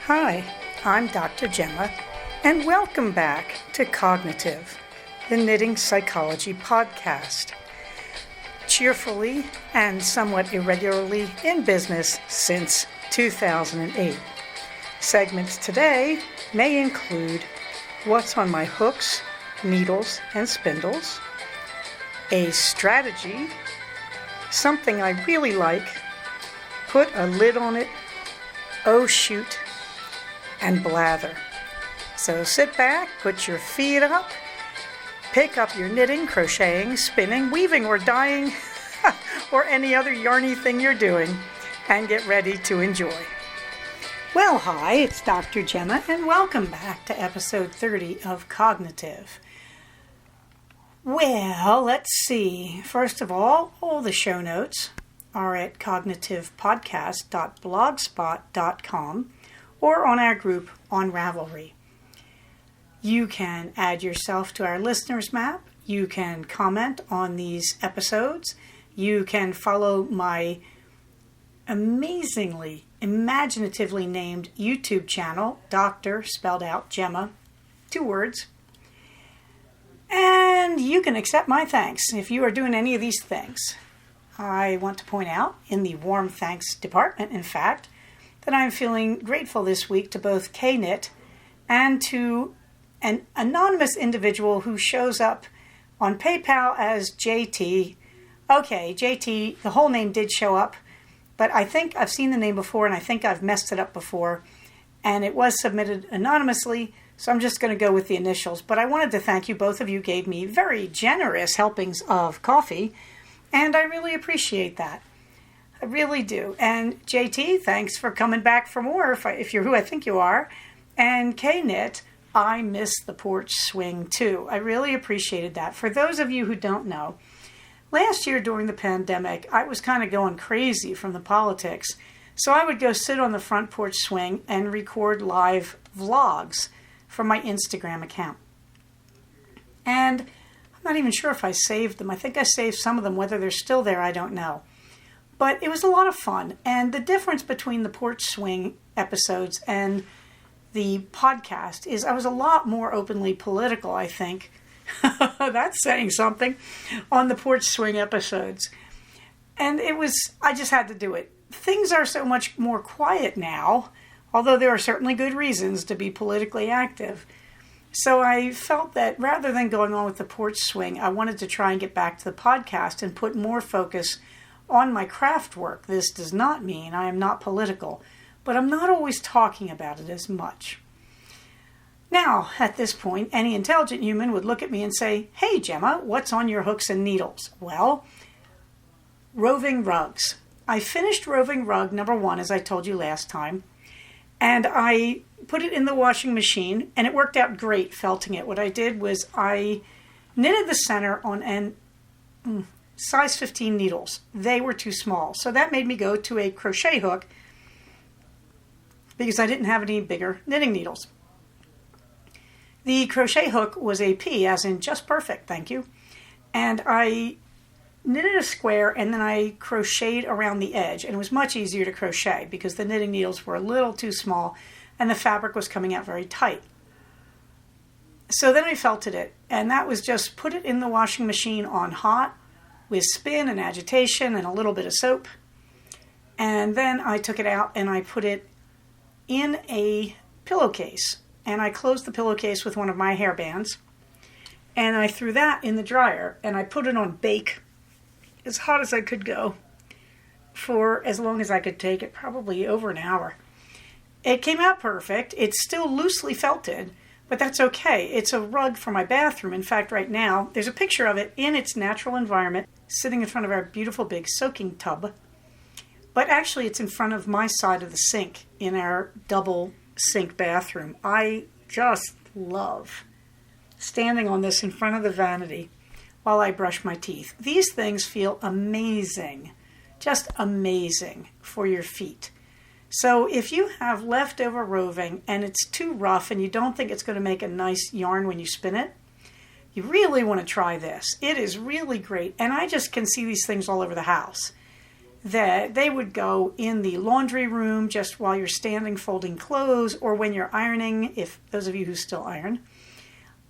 Hi, I'm Dr. Gemma, and welcome back to Cognitive, the Knitting Psychology podcast. Cheerfully and somewhat irregularly in business since 2008. Segments today may include what's on my hooks, needles, and spindles, a strategy, something I really like, put a lid on it, oh shoot, and blather. So sit back, put your feet up, pick up your knitting, crocheting, spinning, weaving, or dyeing, or any other yarny thing you're doing, and get ready to enjoy. Well, hi, it's Dr. Gemma, and welcome back to episode 30 of Cognitive. Well, let's see. First of all the show notes are at cognitivepodcast.blogspot.com or on our group on Ravelry. You can add yourself to our listeners map. You can comment on these episodes. You can follow my amazingly, imaginatively named YouTube channel, Dr. spelled out Gemma, 2 words. And you can accept my thanks if you are doing any of these things. I want to point out in the warm thanks department, in fact, that I'm feeling grateful this week to both Knit and to an anonymous individual who shows up on PayPal as JT. Okay, JT, the whole name did show up, but I think I've seen the name before and I think I've messed it up before, and it was submitted anonymously, so I'm just going to go with the initials. But I wanted to thank you. Both of you gave me very generous helpings of coffee, and I really appreciate that. I really do. And JT, thanks for coming back for more, if you're who I think you are. And Knit, I miss the porch swing too. I really appreciated that. For those of you who don't know, last year during the pandemic, I was kind of going crazy from the politics. So I would go sit on the front porch swing and record live vlogs from my Instagram account. And I'm not even sure if I saved them. I think I saved some of them. Whether they're still there, I don't know. But it was a lot of fun. And the difference between the porch swing episodes and the podcast is I was a lot more openly political, I think. That's saying something, on the porch swing episodes. And I just had to do it. Things are so much more quiet now, although there are certainly good reasons to be politically active. So I felt that rather than going on with the porch swing, I wanted to try and get back to the podcast and put more focus on my craft work. This does not mean I am not political, but I'm not always talking about it as much. Now, at this point, any intelligent human would look at me and say, "Hey, Gemma, what's on your hooks and needles?" Well, roving rugs. I finished roving rug number 1, as I told you last time, and I put it in the washing machine, and it worked out great felting it. What I did was I knitted the center on an size 15 needles. They were too small, so that made me go to a crochet hook because I didn't have any bigger knitting needles. The crochet hook was a P, as in just perfect, thank you. And I knitted a square and then I crocheted around the edge. And it was much easier to crochet because the knitting needles were a little too small and the fabric was coming out very tight. So then I felted it, and that was just put it in the washing machine on hot with spin and agitation and a little bit of soap. And then I took it out and I put it in a pillowcase. And I closed the pillowcase with one of my hair bands. And I threw that in the dryer. And I put it on bake as hot as I could go for as long as I could take it, probably over an hour. It came out perfect. It's still loosely felted, but that's okay. It's a rug for my bathroom. In fact, right now, there's a picture of it in its natural environment, sitting in front of our beautiful big soaking tub. But actually, it's in front of my side of the sink in our double sink bathroom. I just love standing on this in front of the vanity while I brush my teeth. These things feel amazing, just amazing for your feet. So if you have leftover roving and it's too rough and you don't think it's going to make a nice yarn when you spin it, you really want to try this. It is really great, and I just can see these things all over the house. that they would go in the laundry room just while you're standing folding clothes, or when you're ironing, if those of you who still iron,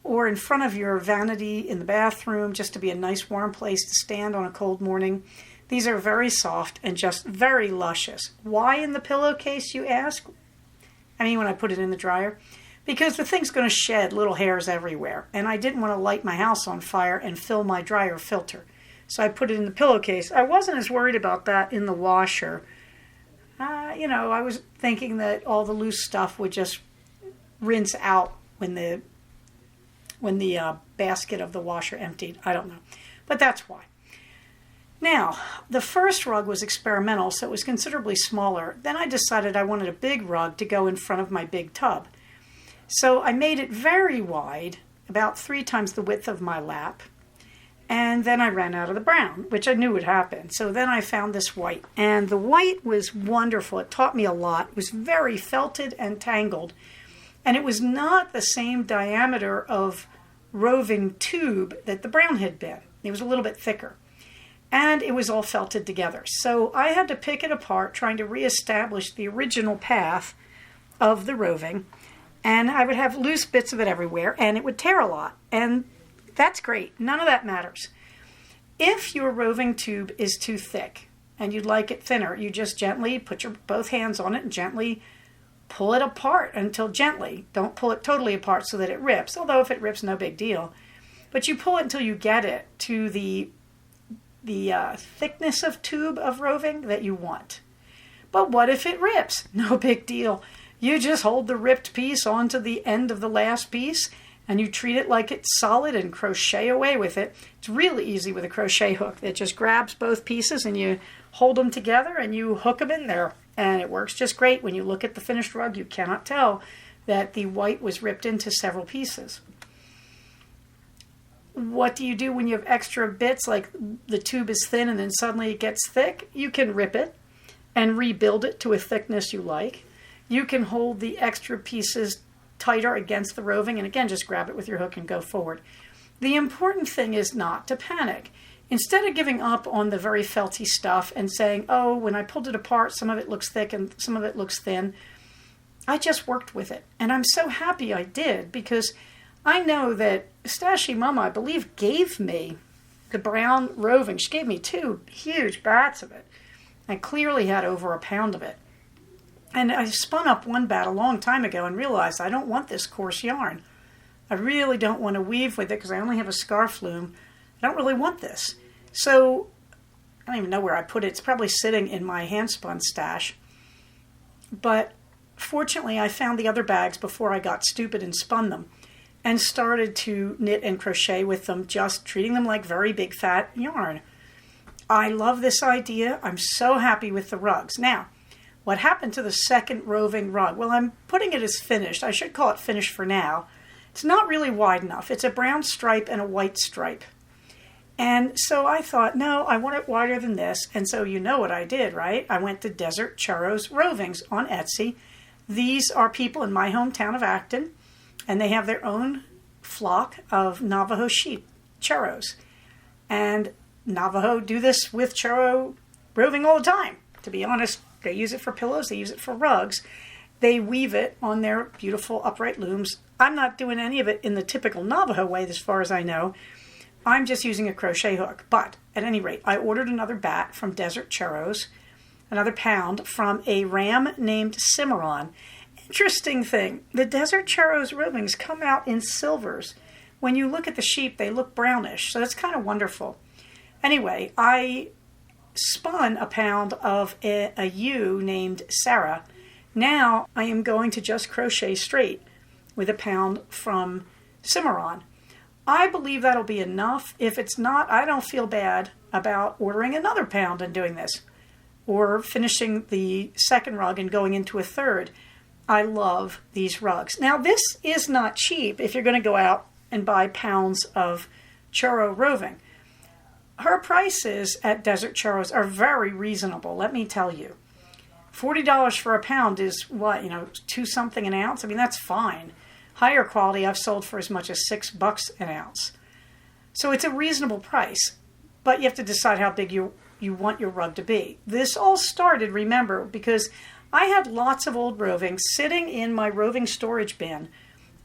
or in front of your vanity in the bathroom, just to be a nice warm place to stand on a cold morning. These are very soft and just very luscious. Why in the pillowcase, you ask? I mean, when I put it in the dryer. Because the thing's going to shed little hairs everywhere, and I didn't want to light my house on fire and fill my dryer filter. So I put it in the pillowcase. I wasn't as worried about that in the washer. I was thinking that all the loose stuff would just rinse out when the basket of the washer emptied. I don't know. But that's why. Now, the first rug was experimental, so it was considerably smaller. Then I decided I wanted a big rug to go in front of my big tub. So I made it very wide, about 3 times the width of my lap. And then I ran out of the brown, which I knew would happen. So then I found this white. And the white was wonderful. It taught me a lot. It was very felted and tangled. And it was not the same diameter of roving tube that the brown had been. It was a little bit thicker. And it was all felted together. So I had to pick it apart, trying to reestablish the original path of the roving. And I would have loose bits of it everywhere, and it would tear a lot. And that's great. None of that matters. If your roving tube is too thick and you'd like it thinner, you just gently put your both hands on it and gently pull it apart until gently. Don't pull it totally apart so that it rips, although if it rips, no big deal. But you pull it until you get it to the thickness of tube of roving that you want. But what if it rips? No big deal. You just hold the ripped piece onto the end of the last piece and you treat it like it's solid and crochet away with it. It's really easy with a crochet hook that just grabs both pieces and you hold them together and you hook them in there. And it works just great. When you look at the finished rug, you cannot tell that the white was ripped into several pieces. What do you do when you have extra bits, like the tube is thin and then suddenly it gets thick? You can rip it and rebuild it to a thickness you like. You can hold the extra pieces tighter against the roving and again just grab it with your hook and go forward. The important thing is not to panic. Instead of giving up on the very felty stuff and saying, oh, when I pulled it apart, some of it looks thick and some of it looks thin, I just worked with it. And I'm so happy I did, because I know that Stashy Mama, I believe, gave me the brown roving. She gave me 2 huge bats of it. I clearly had over a pound of it. And I spun up one bat a long time ago and realized I don't want this coarse yarn. I really don't want to weave with it because I only have a scarf loom. I don't really want this. So I don't even know where I put it. It's probably sitting in my handspun stash. But fortunately, I found the other bags before I got stupid and spun them and started to knit and crochet with them, just treating them like very big fat yarn. I love this idea. I'm so happy with the rugs. Now, what happened to the second roving rug? Well, I'm putting it as finished. I should call it finished for now. It's not really wide enough. It's a brown stripe and a white stripe. And so I thought, no, I want it wider than this. And so you know what I did, right? I went to Desert Churros Rovings on Etsy. These are people in my hometown of Acton, and they have their own flock of Navajo sheep, churros. And Navajo do this with churro roving all the time. To be honest, they use it for pillows, they use it for rugs. They weave it on their beautiful upright looms. I'm not doing any of it in the typical Navajo way, as far as I know. I'm just using a crochet hook. But at any rate, I ordered another bat from Desert Churros, another pound, from a ram named Cimarron. Interesting thing, the Desert Churros rovings come out in silvers. When you look at the sheep, they look brownish, so that's kind of wonderful. Anyway, I spun a pound of a ewe named Sarah. Now I am going to just crochet straight with a pound from Cimarron. I believe that'll be enough. If it's not, I don't feel bad about ordering another pound and doing this, or finishing the second rug and going into a third. I love these rugs. Now, this is not cheap if you're going to go out and buy pounds of churro roving. Her prices at Desert Churros are very reasonable, let me tell you. $40 for a pound is what, $2 something an ounce? I mean, that's fine. Higher quality I've sold for as much as $6 an ounce. So it's a reasonable price, but you have to decide how big you you want your rug to be. This all started, remember, because I had lots of old roving sitting in my roving storage bin.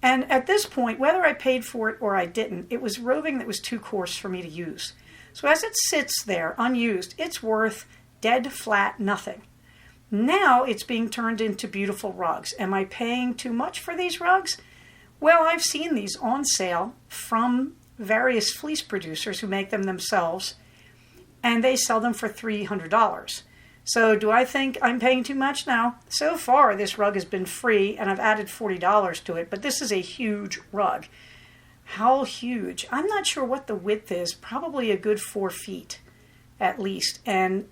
And at this point, whether I paid for it or I didn't, it was roving that was too coarse for me to use. So as it sits there unused, it's worth dead flat nothing. Now it's being turned into beautiful rugs. Am I paying too much for these rugs? Well, I've seen these on sale from various fleece producers who make them themselves, and they sell them for $300. So do I think I'm paying too much? No. So far, this rug has been free, and I've added $40 to it, but this is a huge rug. How huge? I'm not sure what the width is. Probably a good 4 feet at least. And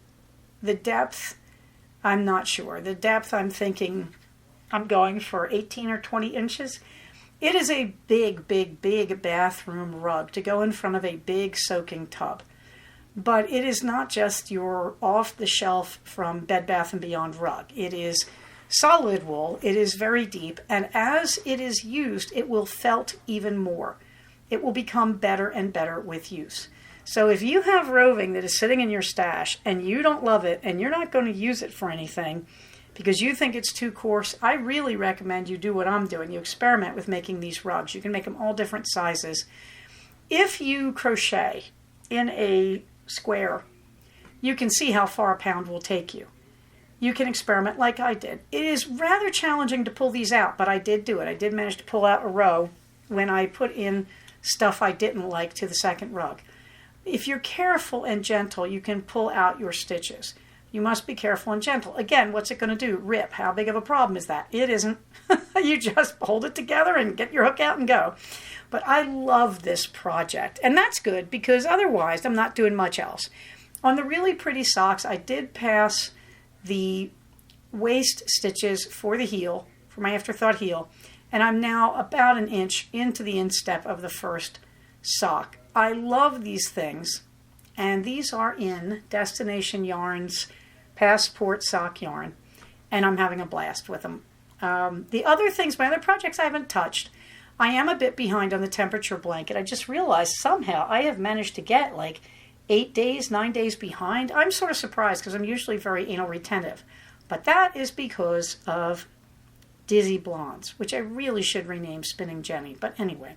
the depth, I'm not sure. The depth, I'm thinking I'm going for 18 or 20 inches. It is a big, big, big bathroom rug to go in front of a big soaking tub. But it is not just your off-the-shelf from Bed Bath & Beyond rug. It is solid wool. It is very deep. And as it is used, it will felt even more. It will become better and better with use. So if you have roving that is sitting in your stash and you don't love it and you're not going to use it for anything because you think it's too coarse, I really recommend you do what I'm doing. You experiment with making these rugs. You can make them all different sizes. If you crochet in a square, you can see how far a pound will take you. You can experiment like I did. It is rather challenging to pull these out, but I did do it. I did manage to pull out a row when I put in stuff I didn't like to the second rug. If you're careful and gentle, you can pull out your stitches. You must be careful and gentle. Again, what's it going to do? Rip. How big of a problem is that? It isn't. You just hold it together and get your hook out and go. But I love this project. And that's good because otherwise I'm not doing much else. On the really pretty socks, I did pass the waist stitches for the heel, for my afterthought heel. And I'm now about an inch into the instep of the first sock. I love these things. And these are in Destination Yarns Passport Sock Yarn. And I'm having a blast with them. The other things, my other projects I haven't touched. I am a bit behind on the temperature blanket. I just realized somehow I have managed to get like 8 days, 9 days behind. I'm sort of surprised because I'm usually very anal retentive. But that is because of Dizzy Blondes, which I really should rename Spinning Jenny. But anyway.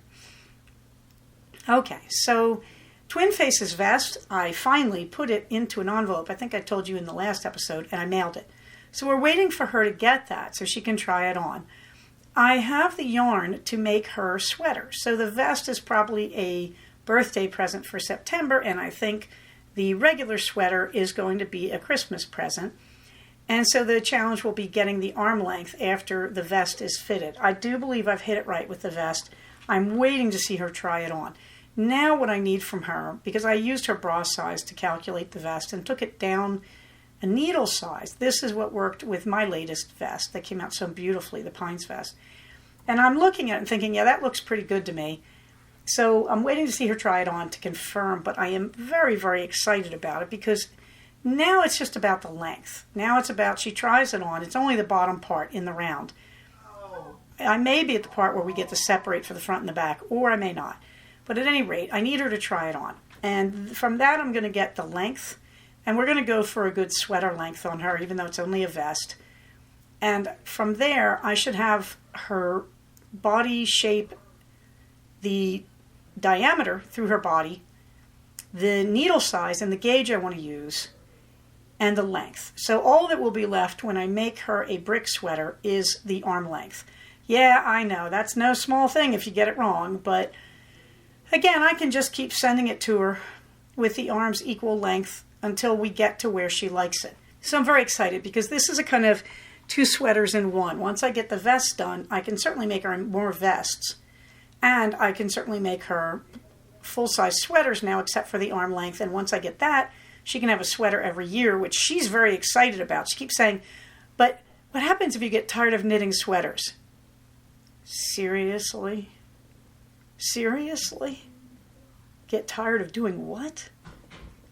Okay, so Twin Faces vest, I finally put it into an envelope. I think I told you in the last episode, and I mailed it. So we're waiting for her to get that so she can try it on. I have the yarn to make her sweater. So the vest is probably a birthday present for September, and I think the regular sweater is going to be a Christmas present. And so the challenge will be getting the arm length after the vest is fitted. I do believe I've hit it right with the vest. I'm waiting to see her try it on. Now what I need from her, because I used her bra size to calculate the vest and took it down a needle size. This is what worked with my latest vest that came out so beautifully, the Pines vest. And I'm looking at it and thinking, yeah, that looks pretty good to me. So I'm waiting to see her try it on to confirm, but I am very, very excited about it because now it's just about the length. Now it's about, she tries it on. It's only the bottom part in the round. I may be at the part where we get to separate for the front and the back, or I may not. But at any rate, I need her to try it on. And from that, I'm going to get the length. And we're going to go for a good sweater length on her, even though it's only a vest. And from there, I should have her body shape, the diameter through her body, the needle size and the gauge I want to use, and the length. So all that will be left when I make her a brick sweater is the arm length. Yeah, I know, that's no small thing if you get it wrong, but again, I can just keep sending it to her with the arms equal length until we get to where she likes it. So I'm very excited because this is a kind of 2 sweaters in one. Once I get the vest done, I can certainly make her more vests. And I can certainly make her full-size sweaters now, except for the arm length. And once I get that, she can have a sweater every year, which she's very excited about. She keeps saying, but what happens if you get tired of knitting sweaters? Seriously? Seriously? Get tired of doing what?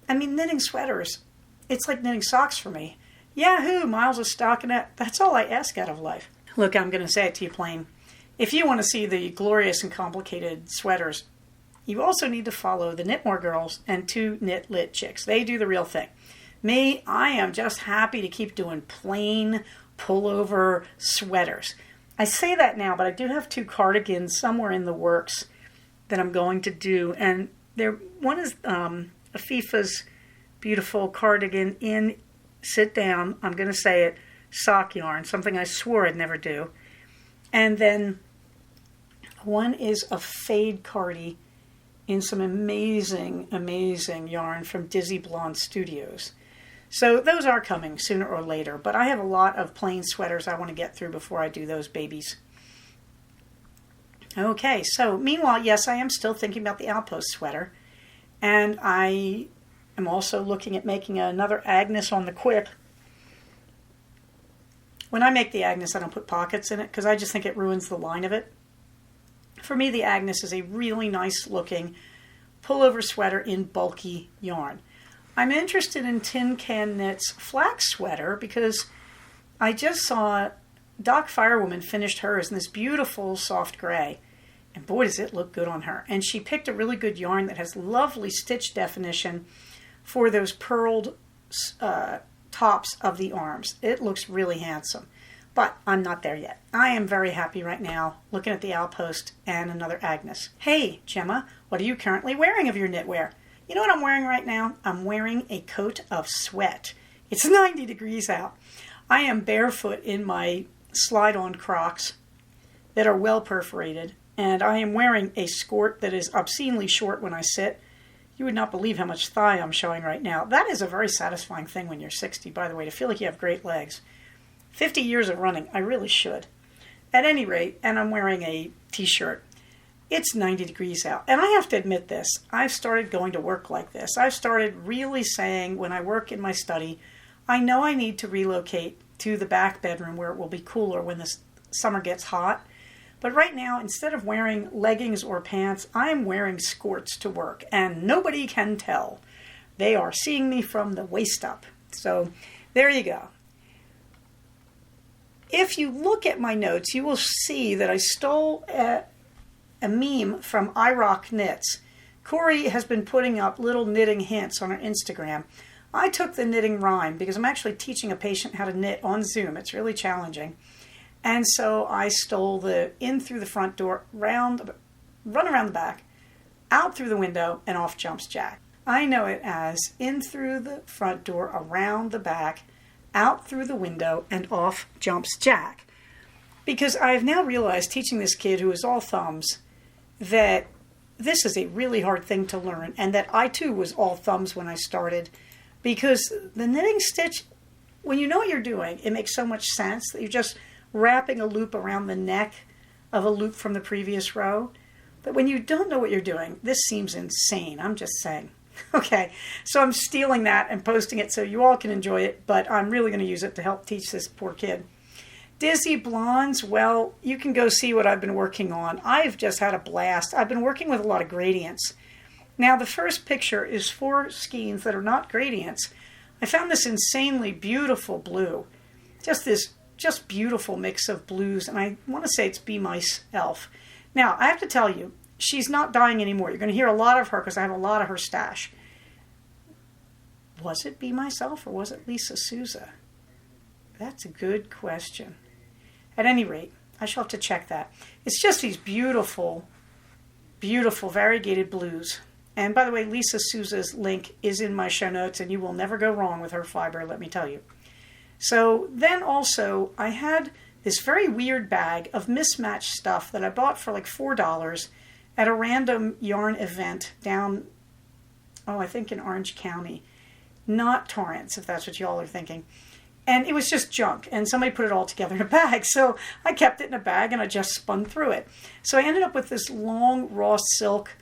I mean, knitting sweaters, it's like knitting socks for me. Yahoo, miles of stockinette. That's all I ask out of life. Look, I'm going to say it to you plain. If you want to see the glorious and complicated sweaters, you also need to follow the Knitmore girls and 2 Knit Lit chicks. They do the real thing. Me, I am just happy to keep doing plain pullover sweaters. I say that now, but I do have 2 cardigans somewhere in the works that I'm going to do. And one is Afifa's beautiful cardigan in, sit down, I'm going to say it, sock yarn, something I swore I'd never do. And then one is a fade cardi in some amazing, amazing yarn from Dizzy Blonde Studios. So those are coming sooner or later, but I have a lot of plain sweaters I want to get through before I do those babies. Okay, so meanwhile, yes, I am still thinking about the Outpost sweater, and I am also looking at making another Agnes on the quick. When I make the Agnes, I don't put pockets in it because I just think it ruins the line of it. For me, the Agnes is a really nice looking pullover sweater in bulky yarn. I'm interested in Tin Can Knit's flax sweater because I just saw Doc Firewoman finished hers in this beautiful soft gray. And boy, does it look good on her. And she picked a really good yarn that has lovely stitch definition for those purled tops of the arms. It looks really handsome. But I'm not there yet. I am very happy right now looking at the Outpost and another Agnes. Hey, Gemma, what are you currently wearing of your knitwear? You know what I'm wearing right now? I'm wearing a coat of sweat. It's 90 degrees out. I am barefoot in my slide-on Crocs that are well perforated, and I am wearing a skirt that is obscenely short when I sit. You would not believe how much thigh I'm showing right now. That is a very satisfying thing when you're 60, by the way, to feel like you have great legs. 50 years of running, I really should. At any rate, and I'm wearing a t-shirt. It's 90 degrees out. And I have to admit this, I've started going to work like this. I've started really saying when I work in my study, I know I need to relocate to the back bedroom where it will be cooler when the summer gets hot. But right now, instead of wearing leggings or pants, I'm wearing skirts to work. And nobody can tell. They are seeing me from the waist up. So there you go. If you look at my notes, you will see that I stole a meme from iRock Knits. Corey has been putting up little knitting hints on her Instagram. I took the knitting rhyme because I'm actually teaching a patient how to knit on Zoom. It's really challenging. And so I stole the in through the front door, run around the back, out through the window, and off jumps Jack. I know it as in through the front door, around the back, out through the window, and off jumps Jack. Because I've now realized, teaching this kid who is all thumbs, that this is a really hard thing to learn, and that I too was all thumbs when I started. Because the knitting stitch, when you know what you're doing, it makes so much sense that you're just wrapping a loop around the neck of a loop from the previous row. But when you don't know what you're doing, this seems insane. I'm just saying. Okay, so I'm stealing that and posting it so you all can enjoy it, but I'm really going to use it to help teach this poor kid. Dizzy Blondes, well, you can go see what I've been working on. I've just had a blast. I've been working with a lot of gradients. Now, the first picture is 4 skeins that are not gradients. I found this insanely beautiful blue. Just beautiful mix of blues, and I want to say it's Be Mice Elf. Now, I have to tell you, she's not dying anymore. You're going to hear a lot of her because I have a lot of her stash. Was it Be Myself or was it Lisa Souza? That's a good question. At any rate, I shall have to check that. It's just these beautiful, beautiful variegated blues. And by the way, Lisa Souza's link is in my show notes, and you will never go wrong with her fiber, let me tell you. So then also, I had this very weird bag of mismatched stuff that I bought for like $4 at a random yarn event down, I think in Orange County. Not Torrance, if that's what y'all are thinking. And it was just junk, and somebody put it all together in a bag. So I kept it in a bag, and I just spun through it. So I ended up with this long raw silk,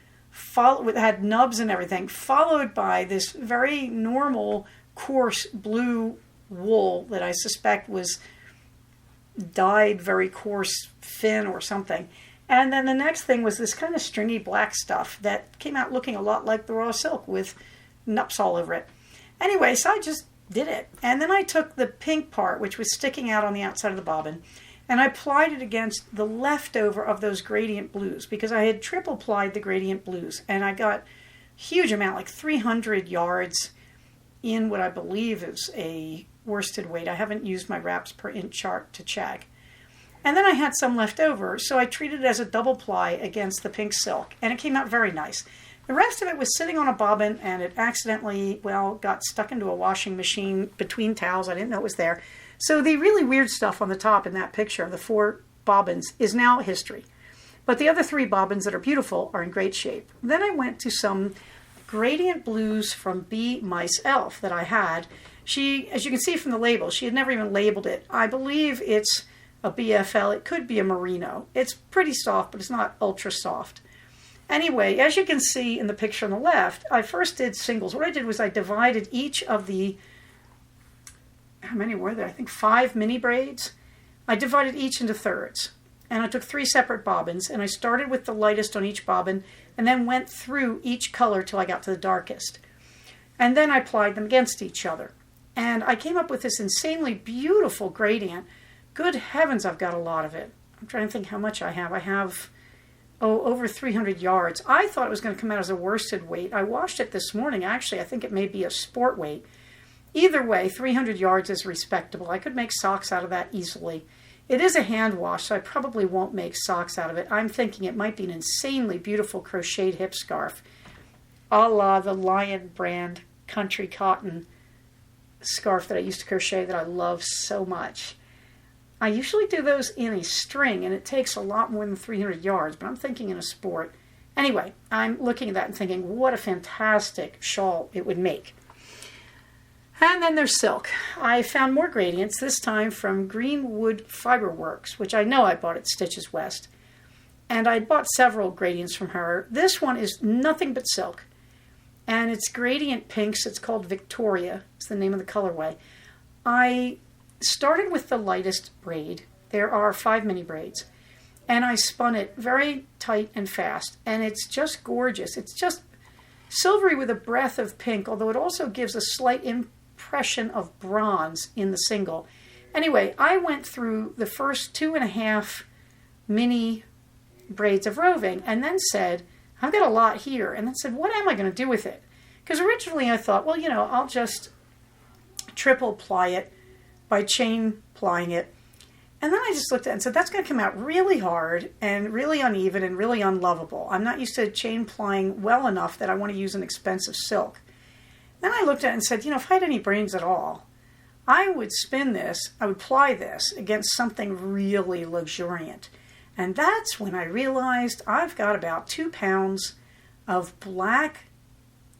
that had nubs and everything, followed by this very normal, coarse blue wool that I suspect was dyed very coarse fin or something. And then the next thing was this kind of stringy black stuff that came out looking a lot like the raw silk with nups all over it. Anyway, so I just did it. And then I took the pink part, which was sticking out on the outside of the bobbin, and I plied it against the leftover of those gradient blues because I had triple plied the gradient blues, and I got a huge amount, like 300 yards in what I believe is a worsted weight. I haven't used my wraps per inch chart to check. And then I had some left over, so I treated it as a double ply against the pink silk, and it came out very nice. The rest of it was sitting on a bobbin, and it accidentally, got stuck into a washing machine between towels. I didn't know it was there. So the really weird stuff on the top in that picture, the 4 bobbins, is now history. But the other 3 bobbins that are beautiful are in great shape. Then I went to some gradient blues from Be Mice Elf that I had. She, as you can see from the label, she had never even labeled it. I believe it's a BFL. It could be a merino. It's pretty soft, but it's not ultra soft. Anyway, as you can see in the picture on the left, I first did singles. What I did was I divided each of the, how many were there? I think 5 mini braids. I divided each into thirds. And I took 3 separate bobbins, and I started with the lightest on each bobbin, and then went through each color till I got to the darkest. And then I applied them against each other. And I came up with this insanely beautiful gradient. Good heavens, I've got a lot of it. I'm trying to think how much I have. I have, over 300 yards. I thought it was going to come out as a worsted weight. I washed it this morning. Actually, I think it may be a sport weight. Either way, 300 yards is respectable. I could make socks out of that easily. It is a hand wash, so I probably won't make socks out of it. I'm thinking it might be an insanely beautiful crocheted hip scarf, a la the Lion brand country cotton scarf that I used to crochet that I love so much. I usually do those in a string, and it takes a lot more than 300 yards, but I'm thinking in a sport. Anyway, I'm looking at that and thinking, what a fantastic shawl it would make. And then there's silk. I found more gradients, this time from Greenwood Fiberworks, which I know I bought at Stitches West. And I bought several gradients from her. This one is nothing but silk. And it's gradient pinks. It's called Victoria. It's the name of the colorway. I started with the lightest braid. There are 5 mini braids. And I spun it very tight and fast. And it's just gorgeous. It's just silvery with a breath of pink, although it also gives a slight impression of bronze in the single. Anyway, I went through the first 2.5 mini braids of roving and then said, I've got a lot here. And then said, what am I going to do with it? Because originally I thought, well, I'll just triple ply it by chain plying it. And then I just looked at it and said, that's going to come out really hard and really uneven and really unlovable. I'm not used to chain plying well enough that I want to use an expensive silk. Then I looked at it and said, if I had any brains at all, I would spin this, I would ply this against something really luxuriant. And that's when I realized I've got about 2 pounds of black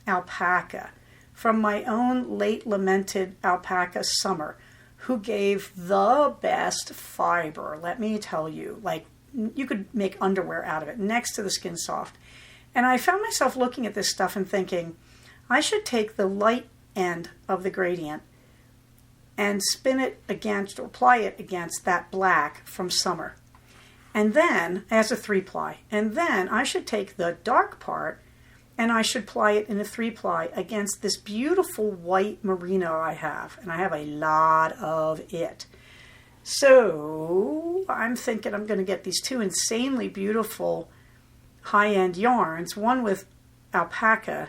alpaca from my own late lamented alpaca Summer, who gave the best fiber, let me tell you. Like, you could make underwear out of it, next to the Skin Soft. And I found myself looking at this stuff and thinking, I should take the light end of the gradient and spin it against, or apply it against that black from Summer. And then, as a 3-ply, and then I should take the dark part and I should ply it in a 3-ply against this beautiful white merino I have. And I have a lot of it. So I'm thinking I'm going to get these 2 insanely beautiful high-end yarns, one with alpaca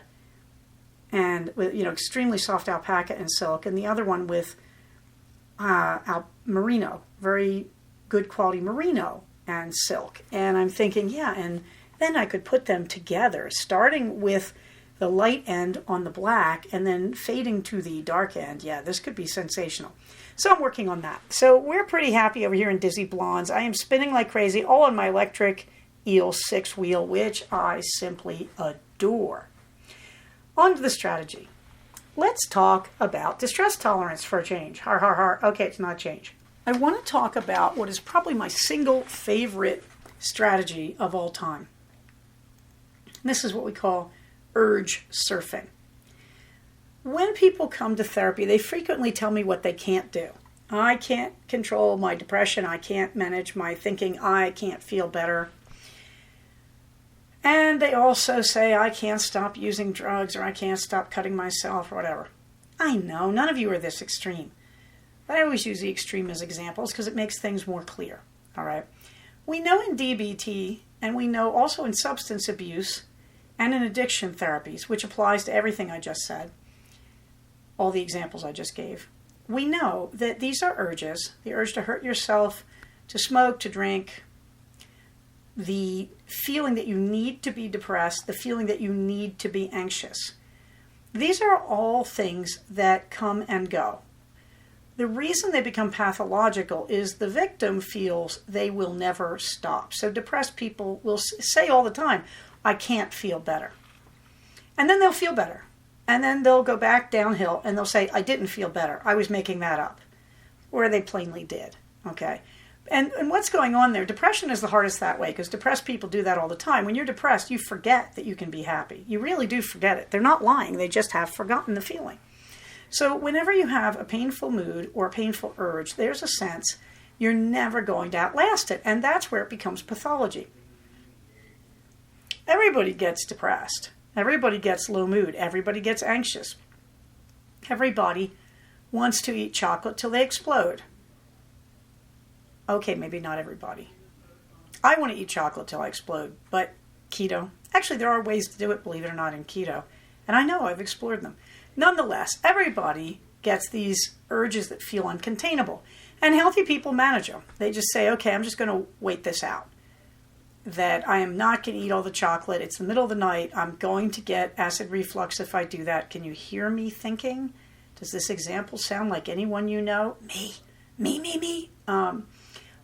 and with extremely soft alpaca and silk, and the other one with merino, very good quality merino and silk. And I'm thinking, and then I could put them together, starting with the light end on the black and then fading to the dark end. Yeah, this could be sensational. So I'm working on that. So we're pretty happy over here in Dizzy Blondes. I am spinning like crazy, all on my electric eel 6-wheel, which I simply adore. On to the strategy. Let's talk about distress tolerance for a change. Har, har, har. Okay, it's not a change. I want to talk about what is probably my single favorite strategy of all time. This is what we call urge surfing. When people come to therapy, they frequently tell me what they can't do. I can't control my depression. I can't manage my thinking. I can't feel better. And they also say, I can't stop using drugs, or I can't stop cutting myself, or whatever. I know, none of you are this extreme. But I always use the extreme as examples because it makes things more clear. All right. We know in DBT, and we know also in substance abuse and in addiction therapies, which applies to everything I just said, all the examples I just gave, we know that these are urges, the urge to hurt yourself, to smoke, to drink, the feeling that you need to be depressed, the feeling that you need to be anxious. These are all things that come and go. The reason they become pathological is the victim feels they will never stop. So depressed people will say all the time, I can't feel better. And then they'll feel better. And then they'll go back downhill and they'll say, I didn't feel better. I was making that up. Or they plainly did. Okay? And what's going on there? Depression is the hardest that way because depressed people do that all the time. When you're depressed, you forget that you can be happy. You really do forget it. They're not lying. They just have forgotten the feeling. So whenever you have a painful mood or a painful urge, there's a sense you're never going to outlast it. And that's where it becomes pathology. Everybody gets depressed. Everybody gets low mood. Everybody gets anxious. Everybody wants to eat chocolate till they explode. Okay, maybe not everybody. I want to eat chocolate till I explode, but keto. Actually, there are ways to do it, believe it or not, in keto. And I know, I've explored them. Nonetheless, everybody gets these urges that feel uncontainable. And healthy people manage them. They just say, okay, I'm just going to wait this out. That I am not going to eat all the chocolate. It's the middle of the night. I'm going to get acid reflux if I do that. Can you hear me thinking? Does this example sound like anyone you know? Me.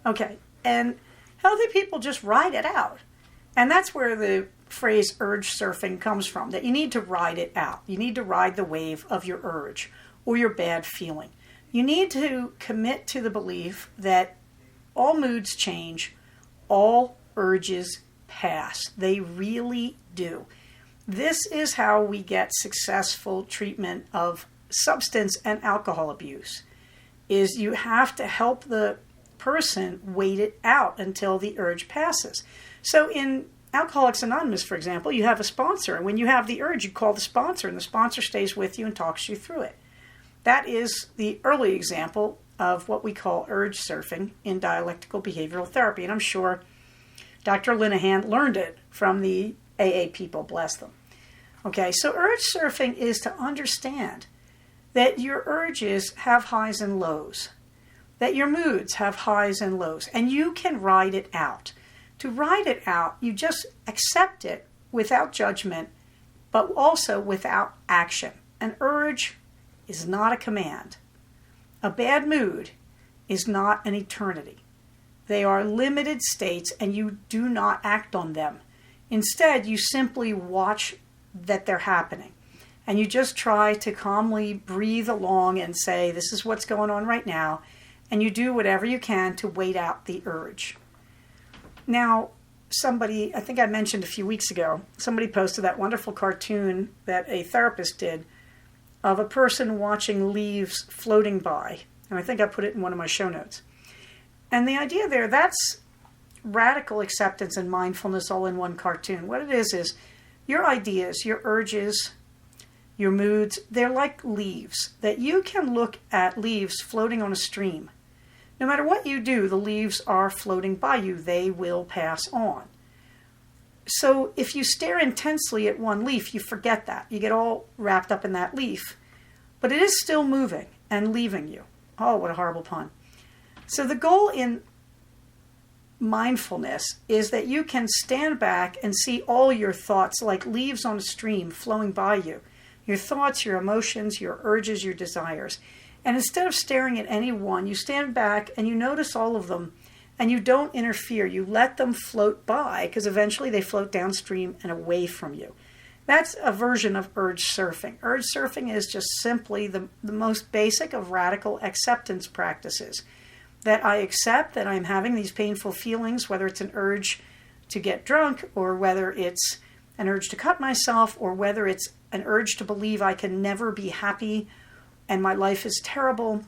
Okay. And healthy people just ride it out. And that's where the phrase urge surfing comes from, that you need to ride it out. You need to ride the wave of your urge or your bad feeling. You need to commit to the belief that all moods change, all urges pass. They really do. This is how we get successful treatment of substance and alcohol abuse, is you have to help the person wait it out until the urge passes. So in Alcoholics Anonymous, for example, you have a sponsor, and when you have the urge, you call the sponsor, and the sponsor stays with you and talks you through it. That is the early example of what we call urge surfing in dialectical behavioral therapy, and I'm sure Dr. Linehan learned it from the AA people, bless them. Okay, so urge surfing is to understand that your urges have highs and lows, that your moods have highs and lows, and you can ride it out. To ride it out, you just accept it without judgment, but also without action. An urge is not a command. A bad mood is not an eternity. They are limited states, and you do not act on them. Instead, you simply watch that they're happening. And you just try to calmly breathe along and say, this is what's going on right now. And you do whatever you can to wait out the urge. Now, somebody, I think I mentioned a few weeks ago, somebody posted that wonderful cartoon that a therapist did of a person watching leaves floating by. And I think I put it in one of my show notes. And the idea there, that's radical acceptance and mindfulness all in one cartoon. What it is your ideas, your urges, your moods, they're like leaves, that you can look at leaves floating on a stream. No matter what you do, the leaves are floating by you. They will pass on. So if you stare intensely at one leaf, you forget that. You get all wrapped up in that leaf. But it is still moving and leaving you. Oh, what a horrible pun. So the goal in mindfulness is that you can stand back and see all your thoughts like leaves on a stream flowing by you. Your thoughts, your emotions, your urges, your desires. And instead of staring at any one, you stand back and you notice all of them and you don't interfere. You let them float by because eventually they float downstream and away from you. That's a version of urge surfing. Urge surfing is just simply the most basic of radical acceptance practices. That I accept that I'm having these painful feelings, whether it's an urge to get drunk or whether it's an urge to cut myself or whether it's an urge to believe I can never be happy and my life is terrible.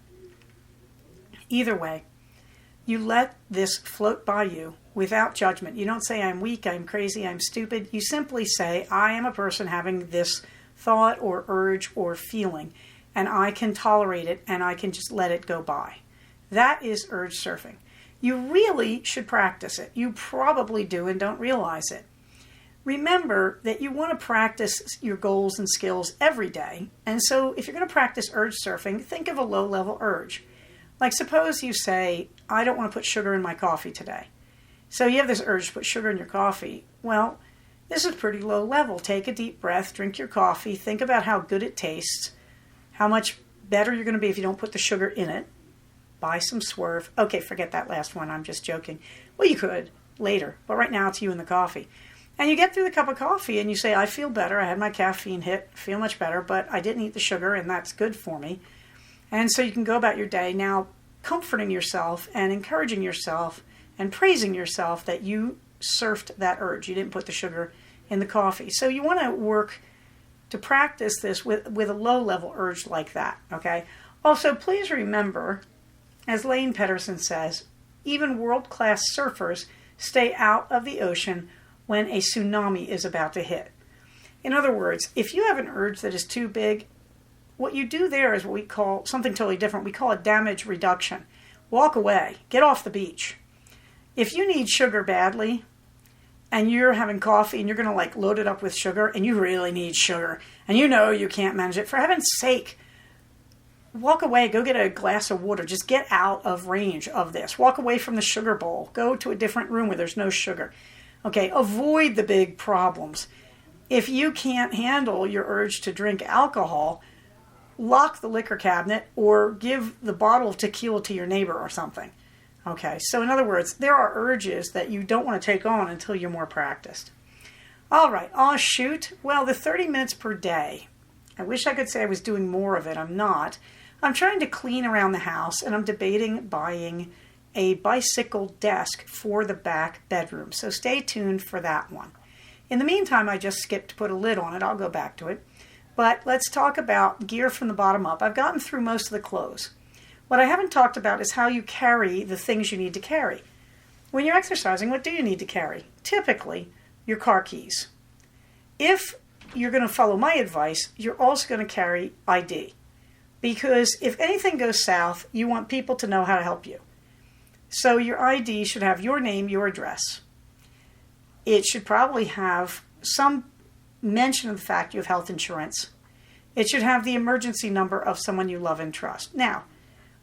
Either way, you let this float by you without judgment. You don't say, I'm weak, I'm crazy, I'm stupid. You simply say, I am a person having this thought or urge or feeling, and I can tolerate it and I can just let it go by. That is urge surfing. You really should practice it. You probably do and don't realize it. remember that you want to practice your goals and skills every day. And so if you're going to practice urge surfing, think of a low-level urge. Like suppose you say, I don't want to put sugar in my coffee today. So you have this urge to put sugar in your coffee. Well, this is pretty low level. Take a deep breath, drink your coffee, think about how good it tastes, how much better you're going to be if you don't put the sugar in it. Buy some Swerve. Okay, forget that last one. I'm just joking. Well, you could later, but right now it's you and the coffee. And you get through the cup of coffee and you say, I feel better. I had my caffeine hit, feel much better, but I didn't eat the sugar and that's good for me. And so you can go about your day now comforting yourself and encouraging yourself and praising yourself that you surfed that urge. You didn't put the sugar in the coffee. So you want to work to practice this with a low-level urge like that, okay? Also, please remember, as Lane Pedersen says, even world-class surfers stay out of the ocean when a tsunami is about to hit. In other words, if you have an urge that is too big, what you do there is what we call something totally different. We call it damage reduction. Walk away. Get off the beach. If you need sugar badly and you're having coffee and you're going to load it up with sugar and you really need sugar and you know you can't manage it, for heaven's sake, walk away. Go get a glass of water. Just get out of range of this. Walk away from the sugar bowl. Go to a different room where there's no sugar. Okay, avoid the big problems. If you can't handle your urge to drink alcohol, lock the liquor cabinet or give the bottle of tequila to your neighbor or something. Okay, so in other words, there are urges that you don't want to take on until you're more practiced. All right, shoot. Well, the 30 minutes per day. I wish I could say I was doing more of it. I'm not. I'm trying to clean around the house, and I'm debating buying a bicycle desk for the back bedroom. So stay tuned for that one. In the meantime, I just skipped to put a lid on it. I'll go back to it. But let's talk about gear from the bottom up. I've gotten through most of the clothes. What I haven't talked about is how you carry the things you need to carry. When you're exercising, what do you need to carry? Typically, your car keys. If you're going to follow my advice, you're also going to carry ID. Because if anything goes south, you want people to know how to help you. So your ID should have your name, your address. It should probably have some mention of the fact you have health insurance. It should have the emergency number of someone you love and trust. Now,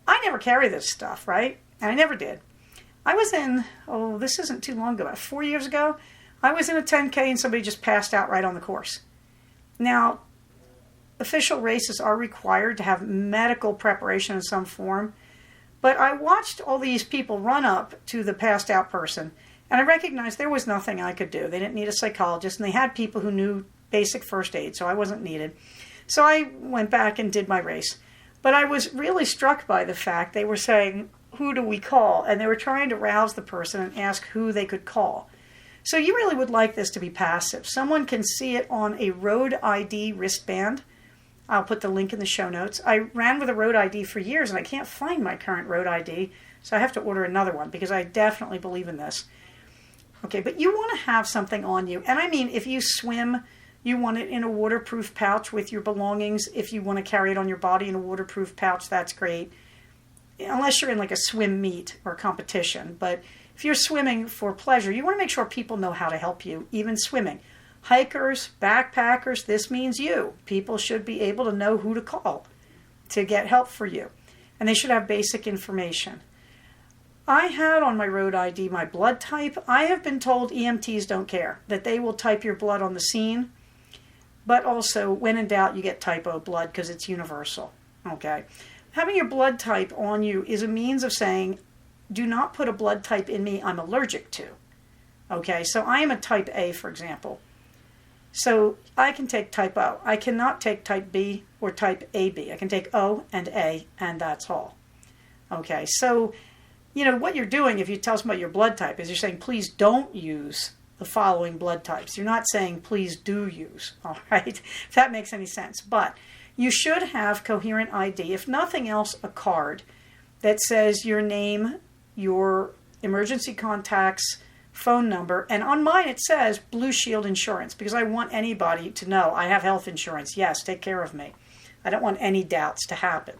I never carry this stuff, right? And I never did. I was in, this isn't too long ago, about 4 years ago, I was in a 10K and somebody just passed out right on the course. Now, official races are required to have medical preparation in some form, but I watched all these people run up to the passed out person, and I recognized there was nothing I could do. They didn't need a psychologist, and they had people who knew basic first aid, so I wasn't needed. So I went back and did my race. But I was really struck by the fact they were saying, who do we call? And they were trying to rouse the person and ask who they could call. So you really would like this to be passive. Someone can see it on a Road ID wristband. I'll put the link in the show notes. I ran with a Road ID for years, and I can't find my current Road ID, so I have to order another one because I definitely believe in this. Okay, but you want to have something on you. And I mean, if you swim, you want it in a waterproof pouch with your belongings. If you want to carry it on your body in a waterproof pouch, that's great. Unless you're in a swim meet or competition. But if you're swimming for pleasure, you want to make sure people know how to help you, even swimming. Hikers, backpackers, this means you. People should be able to know who to call to get help for you. And they should have basic information. I had on my Road ID my blood type. I have been told EMTs don't care, that they will type your blood on the scene. But also, when in doubt, you get type O blood because it's universal. Okay. Having your blood type on you is a means of saying, do not put a blood type in me I'm allergic to. Okay, so I am a type A, for example. So I can take type O. I cannot take type B or type AB. I can take O and A, and that's all. Okay, so, what you're doing if you tell somebody your blood type is you're saying, please don't use the following blood types. You're not saying, please do use, all right? If that makes any sense. But you should have coherent ID. If nothing else, a card that says your name, your emergency contacts, phone number, and on mine it says Blue Shield Insurance because I want anybody to know I have health insurance. Yes, take care of me. I don't want any doubts to happen.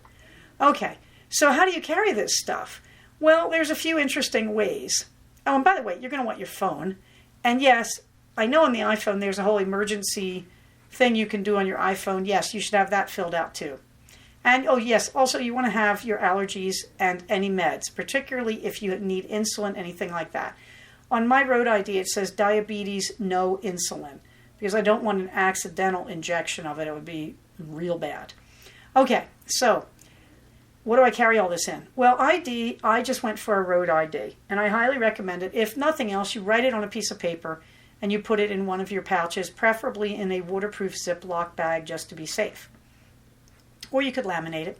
Okay, so how do you carry this stuff? Well, there's a few interesting ways. Oh, and by the way, you're going to want your phone. And yes, I know on the iPhone there's a whole emergency thing you can do on your iPhone. Yes, you should have that filled out too. And oh yes, also you want to have your allergies and any meds, particularly if you need insulin, anything like that. On my road ID it says diabetes, no insulin, because I don't want an accidental injection of it. It would be real bad. Okay, so what do I carry all this in? Well, ID, I just went for a road ID, and I highly recommend it. If nothing else, you write it on a piece of paper and you put it in one of your pouches, preferably in a waterproof Ziploc bag just to be safe. Or you could laminate it.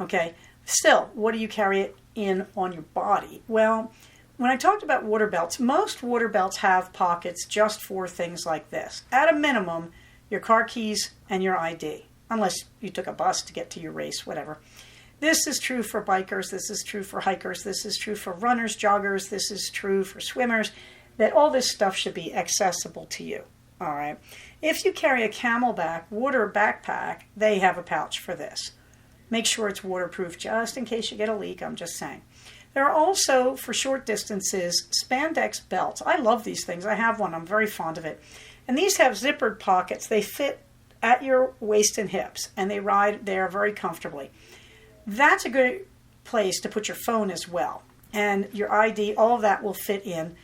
Okay, still, what do you carry it in on your body? Well, when I talked about water belts, most water belts have pockets just for things like this. At a minimum, your car keys and your ID, unless you took a bus to get to your race, whatever. This is true for bikers, this is true for hikers, this is true for runners, joggers, this is true for swimmers, that all this stuff should be accessible to you. All right. If you carry a Camelback water backpack, they have a pouch for this. Make sure it's waterproof just in case you get a leak, I'm just saying. There are also, for short distances, spandex belts. I love these things. I have one. I'm very fond of it. And these have zippered pockets. They fit at your waist and hips, and they ride there very comfortably. That's a good place to put your phone as well. And your ID, all of that will fit in.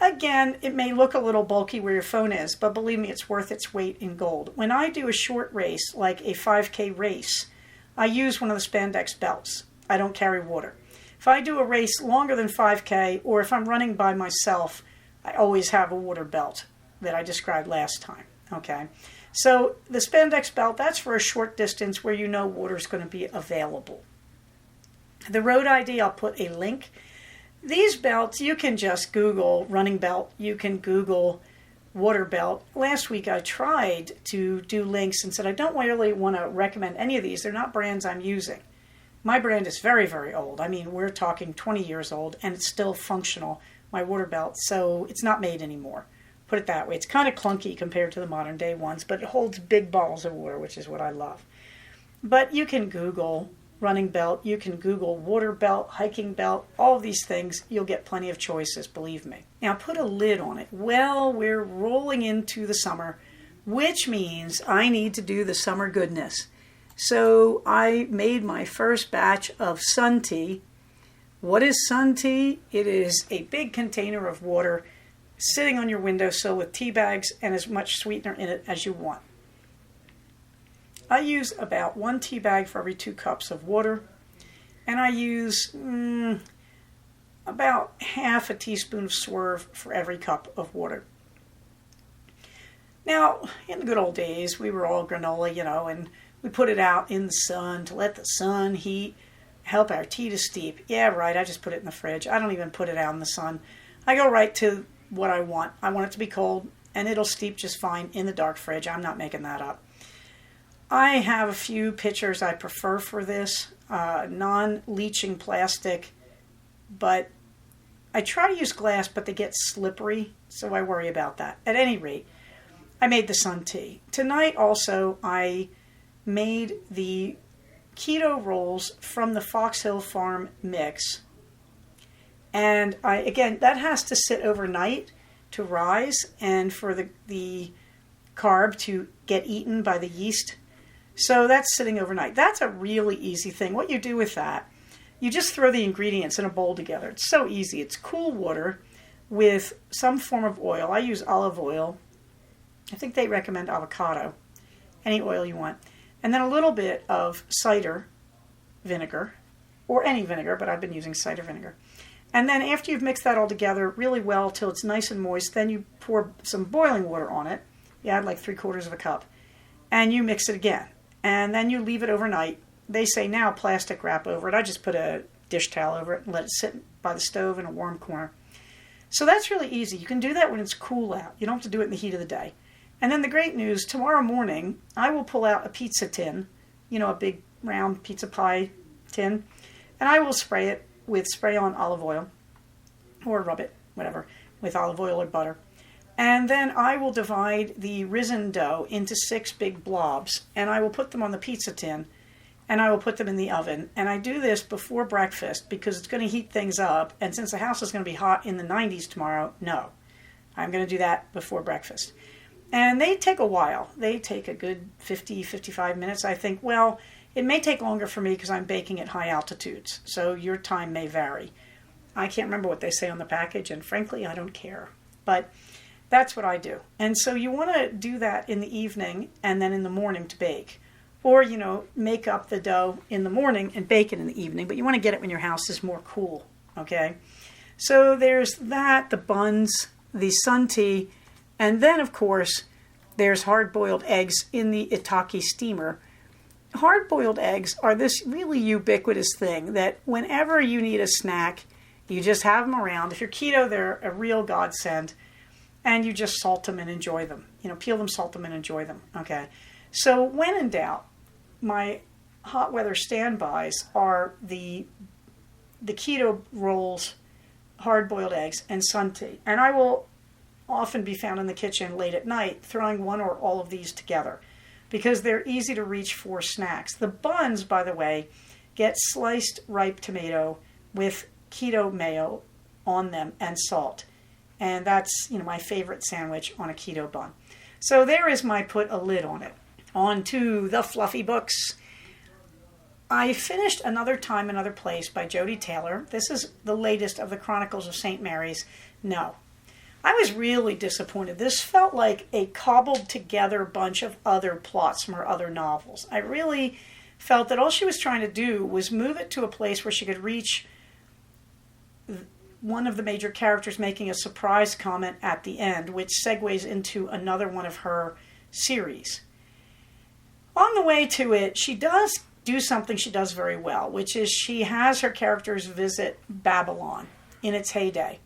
Again, it may look a little bulky where your phone is, but believe me, it's worth its weight in gold. When I do a short race, like a 5K race, I use one of the spandex belts. I don't carry water. If I do a race longer than 5K, or if I'm running by myself, I always have a water belt that I described last time. Okay, so the spandex belt, that's for a short distance where you know water is going to be available. The road ID, I'll put a link. These belts, you can just Google running belt. You can Google water belt. Last week I tried to do links and said I don't really want to recommend any of these. They're not brands I'm using. My brand is very, very old. I mean, we're talking 20 years old, and it's still functional, my water belt, so it's not made anymore. Put it that way. It's kind of clunky compared to the modern day ones, but it holds big bottles of water, which is what I love. But you can Google running belt, you can Google water belt, hiking belt, all of these things. You'll get plenty of choices, believe me. Now put a lid on it. Well, we're rolling into the summer, which means I need to do the summer goodness. So I made my first batch of sun tea. What is sun tea? It is a big container of water sitting on your windowsill with tea bags and as much sweetener in it as you want. I use about 1 tea bag for every 2 cups of water, and I use about half a teaspoon of Swerve for every cup of water. Now, in the good old days, we were all granola, and we put it out in the sun to let the sun heat, help our tea to steep. Yeah, right, I just put it in the fridge. I don't even put it out in the sun. I go right to what I want. I want it to be cold, and it'll steep just fine in the dark fridge. I'm not making that up. I have a few pitchers I prefer for this, non-leaching plastic, but I try to use glass, but they get slippery, so I worry about that. At any rate, I made the sun tea. Tonight also, I made the keto rolls from the Fox Hill Farm mix. And that has to sit overnight to rise and for the carb to get eaten by the yeast. So that's sitting overnight. That's a really easy thing. What you do with that, you just throw the ingredients in a bowl together. It's so easy. It's cool water with some form of oil. I use olive oil. I think they recommend avocado. Any oil you want. And then a little bit of cider vinegar, or any vinegar, but I've been using cider vinegar. And then after you've mixed that all together really well till it's nice and moist, then you pour some boiling water on it. You add like 3/4 of a cup. And you mix it again. And then you leave it overnight. They say now plastic wrap over it. I just put a dish towel over it and let it sit by the stove in a warm corner. So that's really easy. You can do that when it's cool out. You don't have to do it in the heat of the day. And then the great news, tomorrow morning, I will pull out a pizza tin, a big round pizza pie tin, and I will spray it with spray-on olive oil, or rub it, whatever, with olive oil or butter. And then I will divide the risen dough into 6 big blobs, and I will put them on the pizza tin, and I will put them in the oven. And I do this before breakfast because it's going to heat things up, and since the house is going to be hot in the 90s tomorrow, no. I'm going to do that before breakfast. And they take a while. They take a good 50, 55 minutes, I think. Well, it may take longer for me because I'm baking at high altitudes, so your time may vary. I can't remember what they say on the package, and frankly, I don't care. But that's what I do. And so you want to do that in the evening and then in the morning to bake. Or, make up the dough in the morning and bake it in the evening, but you want to get it when your house is more cool, okay? So there's that, the buns, the sun tea, and then, of course, there's hard-boiled eggs in the Itaki steamer. Hard-boiled eggs are this really ubiquitous thing that whenever you need a snack, you just have them around. If you're keto, they're a real godsend, and you just salt them and enjoy them. Peel them, salt them, and enjoy them, okay? So when in doubt, my hot weather standbys are the keto rolls, hard-boiled eggs, and sun tea. And I will often be found in the kitchen late at night throwing one or all of these together because they're easy to reach for snacks. The buns, by the way, get sliced ripe tomato with keto mayo on them and salt. And that's, my favorite sandwich on a keto bun. So there is my put a lid on it. On to the fluffy books. I finished Another Time, Another Place by Jodi Taylor. This is the latest of the Chronicles of St. Mary's. No. I was really disappointed. This felt like a cobbled together bunch of other plots from her other novels. I really felt that all she was trying to do was move it to a place where she could reach one of the major characters making a surprise comment at the end, which segues into another one of her series. On the way to it, she does do something she does very well, which is she has her characters visit Babylon in its heyday.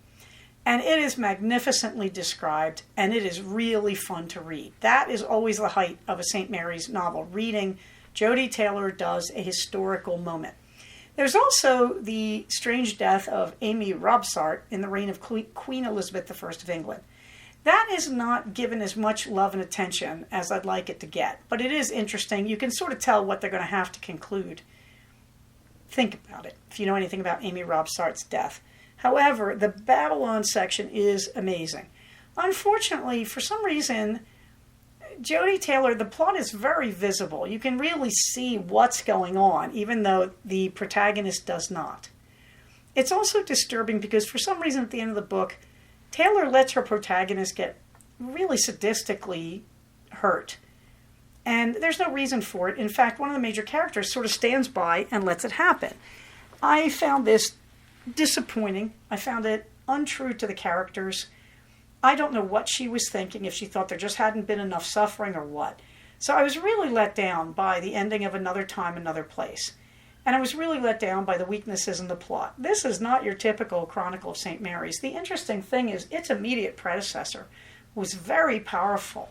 And it is magnificently described, and it is really fun to read. That is always the height of a St. Mary's novel, reading Jodi Taylor does a historical moment. There's also the strange death of Amy Robsart in the reign of Queen Elizabeth I of England. That is not given as much love and attention as I'd like it to get, but it is interesting. You can sort of tell what they're going to have to conclude. Think about it, if you know anything about Amy Robsart's death. However, the Babylon section is amazing. Unfortunately, for some reason, Jodi Taylor, the plot is very visible. You can really see what's going on, even though the protagonist does not. It's also disturbing because for some reason at the end of the book, Taylor lets her protagonist get really sadistically hurt. And there's no reason for it. In fact, one of the major characters sort of stands by and lets it happen. I found this disappointing. I found it untrue to the characters. I don't know what she was thinking, if she thought there just hadn't been enough suffering or what. So I was really let down by the ending of Another Time, Another Place. And I was really let down by the weaknesses in the plot. This is not your typical Chronicle of St. Mary's. The interesting thing is its immediate predecessor was very powerful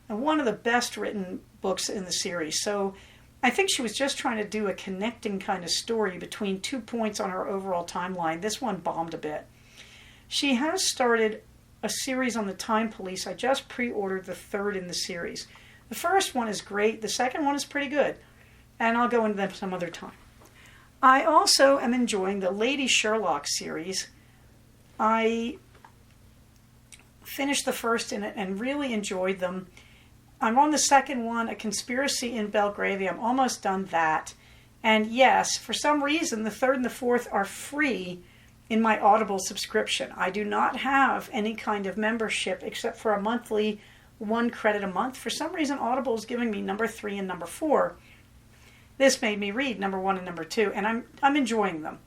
and one of the best written books in the series. So I think she was just trying to do a connecting kind of story between 2 points on her overall timeline. This one bombed a bit. She has started a series on the Time Police. I just pre-ordered the third in the series. The first one is great. The second one is pretty good. And I'll go into them some other time. I also am enjoying the Lady Sherlock series. I finished the first in it and really enjoyed them. I'm on the second one, A Conspiracy in Belgravia. I'm almost done that. And yes, for some reason, the third and the fourth are free in my Audible subscription. I do not have any kind of membership except for a monthly 1 credit a month. For some reason, Audible is giving me number 3 and number 4. This made me read number 1 and number 2, and I'm enjoying them.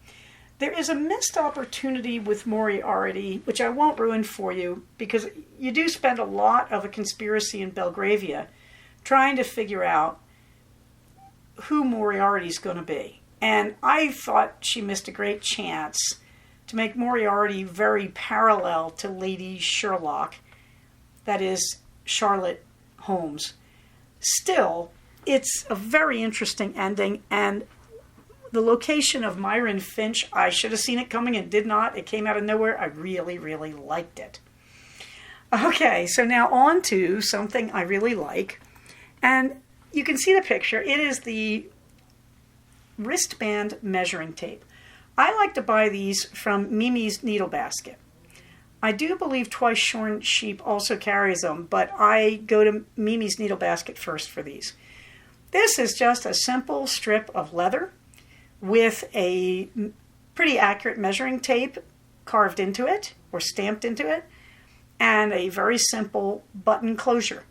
There is a missed opportunity with Moriarty, which I won't ruin for you, because you do spend a lot of A Conspiracy in Belgravia trying to figure out who Moriarty's going to be. And I thought she missed a great chance to make Moriarty very parallel to Lady Sherlock, that is, Charlotte Holmes. Still, it's a very interesting ending, and the location of Myron Finch, I should have seen it coming and did not. It came out of nowhere. I really, really liked it. Okay, so now on to something I really like. And you can see the picture. It is the wristband measuring tape. I like to buy these from Mimi's Needle Basket. I do believe Twice Shorn Sheep also carries them, but I go to Mimi's Needle Basket first for these. This is just a simple strip of leather with a pretty accurate measuring tape carved into it or stamped into it, and a very simple button closure.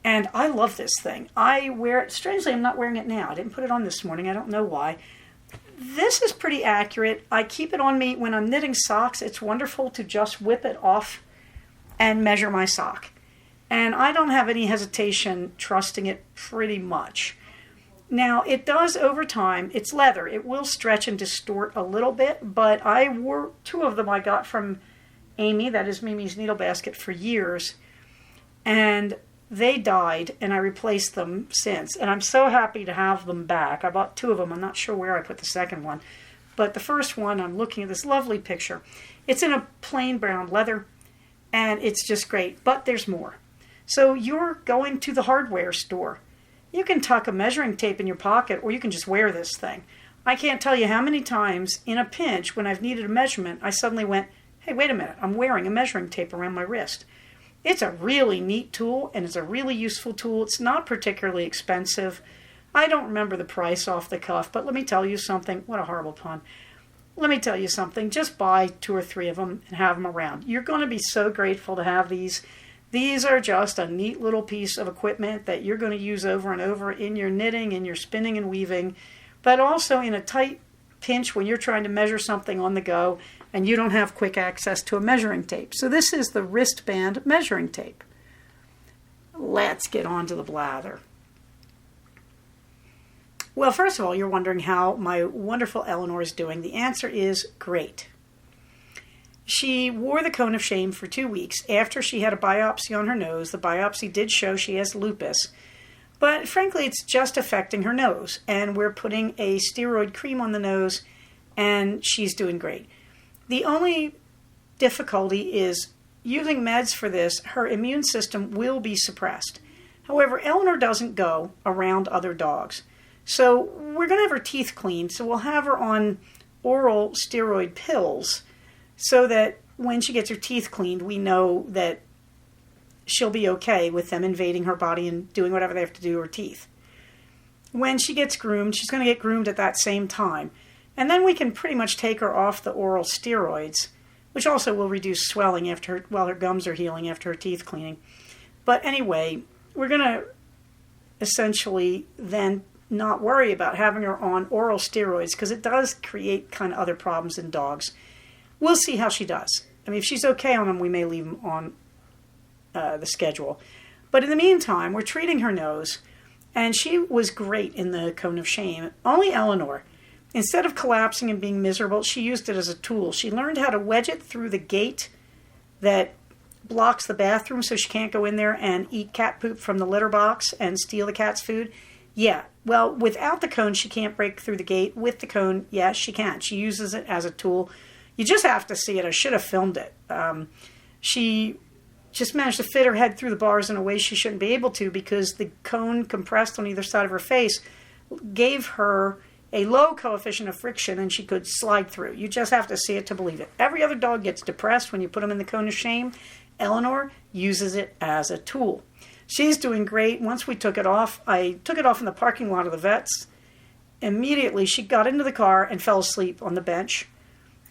And I love this thing. I wear it, strangely I'm not wearing it now. I didn't put it on this morning, I don't know why. This is pretty accurate. I keep it on me when I'm knitting socks. It's wonderful to just whip it off and measure my sock. And I don't have any hesitation trusting it pretty much. Now, it does over time. It's leather. It will stretch and distort a little bit, but I wore 2 of them I got from Amy, that is Mimi's Needle Basket, for years. And they died, and I replaced them since. And I'm so happy to have them back. I bought 2 of them. I'm not sure where I put the second one. But the first one, I'm looking at this lovely picture. It's in a plain brown leather, and it's just great. But there's more. So you're going to the hardware store. You can tuck a measuring tape in your pocket, or you can just wear this thing. I can't tell you how many times in a pinch when I've needed a measurement, I suddenly went, hey, wait a minute, I'm wearing a measuring tape around my wrist. It's a really neat tool, and it's a really useful tool. It's not particularly expensive. I don't remember the price off the cuff, but let me tell you something. What a horrible pun. Let me tell you something. Just buy 2 or 3 of them and have them around. You're going to be so grateful to have these. These are just a neat little piece of equipment that you're going to use over and over in your knitting, in your spinning and weaving, but also in a tight pinch when you're trying to measure something on the go and you don't have quick access to a measuring tape. So this is the wristband measuring tape. Let's get on to the blather. Well, first of all, you're wondering how my wonderful Eleanor is doing. The answer is great. She wore the cone of shame for 2 weeks after she had a biopsy on her nose. The biopsy did show she has lupus, but frankly, it's just affecting her nose. And we're putting a steroid cream on the nose, and she's doing great. The only difficulty is using meds for this. Her immune system will be suppressed. However, Eleanor doesn't go around other dogs. So we're going to have her teeth cleaned, so we'll have her on oral steroid pills so that when she gets her teeth cleaned, we know that she'll be okay with them invading her body and doing whatever they have to do to her teeth. When she gets groomed, she's going to get groomed at that same time. And then we can pretty much take her off the oral steroids, which also will reduce swelling while her gums are healing after her teeth cleaning. But anyway, we're going to essentially then not worry about having her on oral steroids because it does create kind of other problems in dogs. We'll see how she does. I mean, if she's okay on them, we may leave them on the schedule. But in the meantime, we're treating her nose, and she was great in the cone of shame. Only Eleanor, instead of collapsing and being miserable, she used it as a tool. She learned how to wedge it through the gate that blocks the bathroom so she can't go in there and eat cat poop from the litter box and steal the cat's food. Yeah, well, without the cone, she can't break through the gate. With the cone, yes, she can. She uses it as a tool. You just have to see it. I should have filmed it. She just managed to fit her head through the bars in a way she shouldn't be able to because the cone compressed on either side of her face gave her a low coefficient of friction and she could slide through. You just have to see it to believe it. Every other dog gets depressed when you put them in the cone of shame. Eleanor uses it as a tool. She's doing great. Once we took it off, I took it off in the parking lot of the vet's. Immediately, she got into the car and fell asleep on the bench.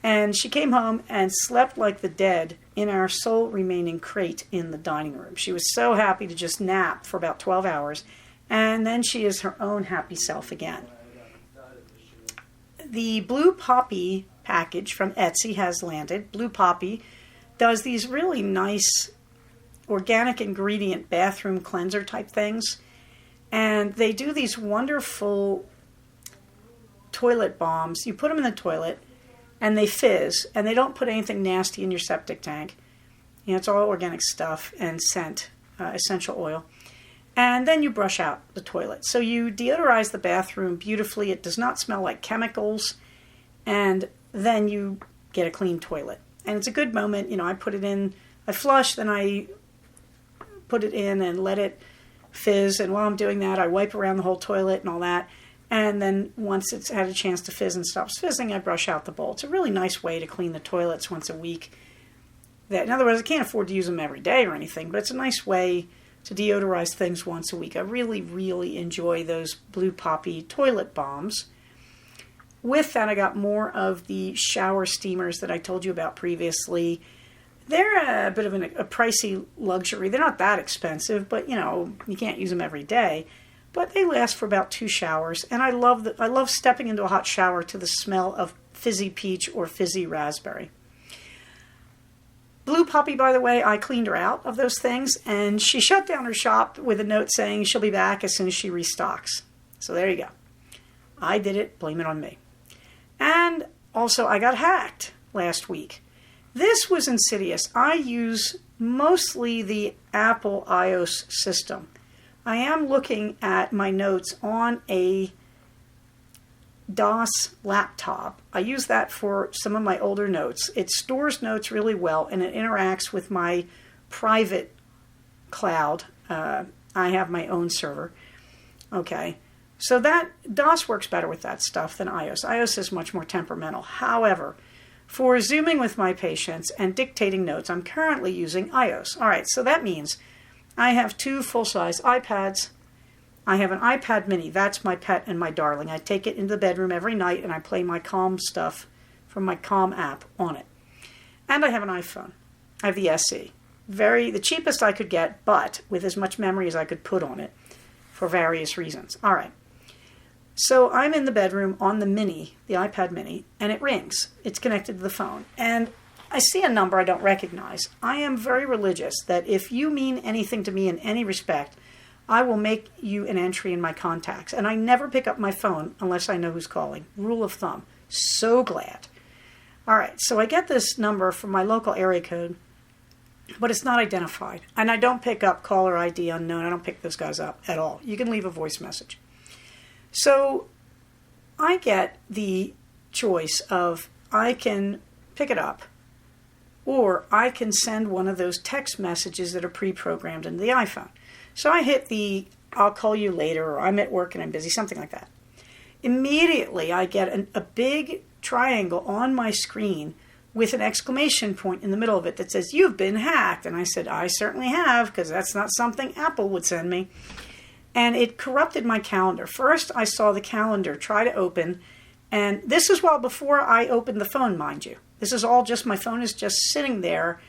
And she came home and slept like the dead in our sole remaining crate in the dining room. She was so happy to just nap for about 12 hours. And then she is her own happy self again. The Blue Poppy package from Etsy has landed. Blue Poppy does these really nice organic ingredient bathroom cleanser type things. And they do these wonderful toilet bombs. You put them in the toilet and they fizz, and they don't put anything nasty in your septic tank. You know, it's all organic stuff and scent, essential oil. And then you brush out the toilet. So you deodorize the bathroom beautifully. It does not smell like chemicals. And then you get a clean toilet. And it's a good moment. You know, I put it in, I flush, then I put it in and let it fizz. And while I'm doing that, I wipe around the whole toilet and all that. And then once it's had a chance to fizz and stops fizzing, I brush out the bowl. It's a really nice way to clean the toilets once a week. that, in other words, I can't afford to use them every day or anything, but it's a nice way to deodorize things once a week. I really, really enjoy those Blue Poppy toilet bombs. With that, I got more of the shower steamers that I told you about previously. They're a bit of a pricey luxury. They're not that expensive, but, you can't use them every day. But they last for about 2 showers, and I love stepping into a hot shower to the smell of fizzy peach or fizzy raspberry. Blue Poppy, by the way, I cleaned her out of those things, and she shut down her shop with a note saying she'll be back as soon as she restocks. So there you go. I did it. Blame it on me. And also, I got hacked last week. This was insidious. I use mostly the Apple iOS system. I am looking at my notes on a DOS laptop. I use that for some of my older notes. It stores notes really well, and it interacts with my private cloud. I have my own server. Okay, so that DOS works better with that stuff than iOS. iOS is much more temperamental. However, for zooming with my patients and dictating notes, I'm currently using iOS. All right, so that means I have 2 full-size iPads. I have an iPad mini. That's my pet and my darling. I take it into the bedroom every night, and I play my Calm stuff from my Calm app on it. And I have an iPhone. I have the SE. The cheapest I could get, but with as much memory as I could put on it for various reasons. All right. So I'm in the bedroom on the mini, the iPad mini, and it rings. It's connected to the phone. And I see a number I don't recognize. I am very religious that if you mean anything to me in any respect, I will make you an entry in my contacts. And I never pick up my phone unless I know who's calling. Rule of thumb. So glad. All right, so I get this number from my local area code, but it's not identified. And I don't pick up caller ID unknown. I don't pick those guys up at all. You can leave a voice message. So I get the choice of I can pick it up, or I can send one of those text messages that are pre-programmed into the iPhone. So I hit the I'll call you later, or I'm at work and I'm busy, something like that. Immediately I get a big triangle on my screen with an exclamation point in the middle of it that says, "You've been hacked." And I said, "I certainly have, because that's not something Apple would send me." And it corrupted my calendar. First, I saw the calendar try to open, and this is before I opened the phone, mind you. This is all just, my phone is just sitting there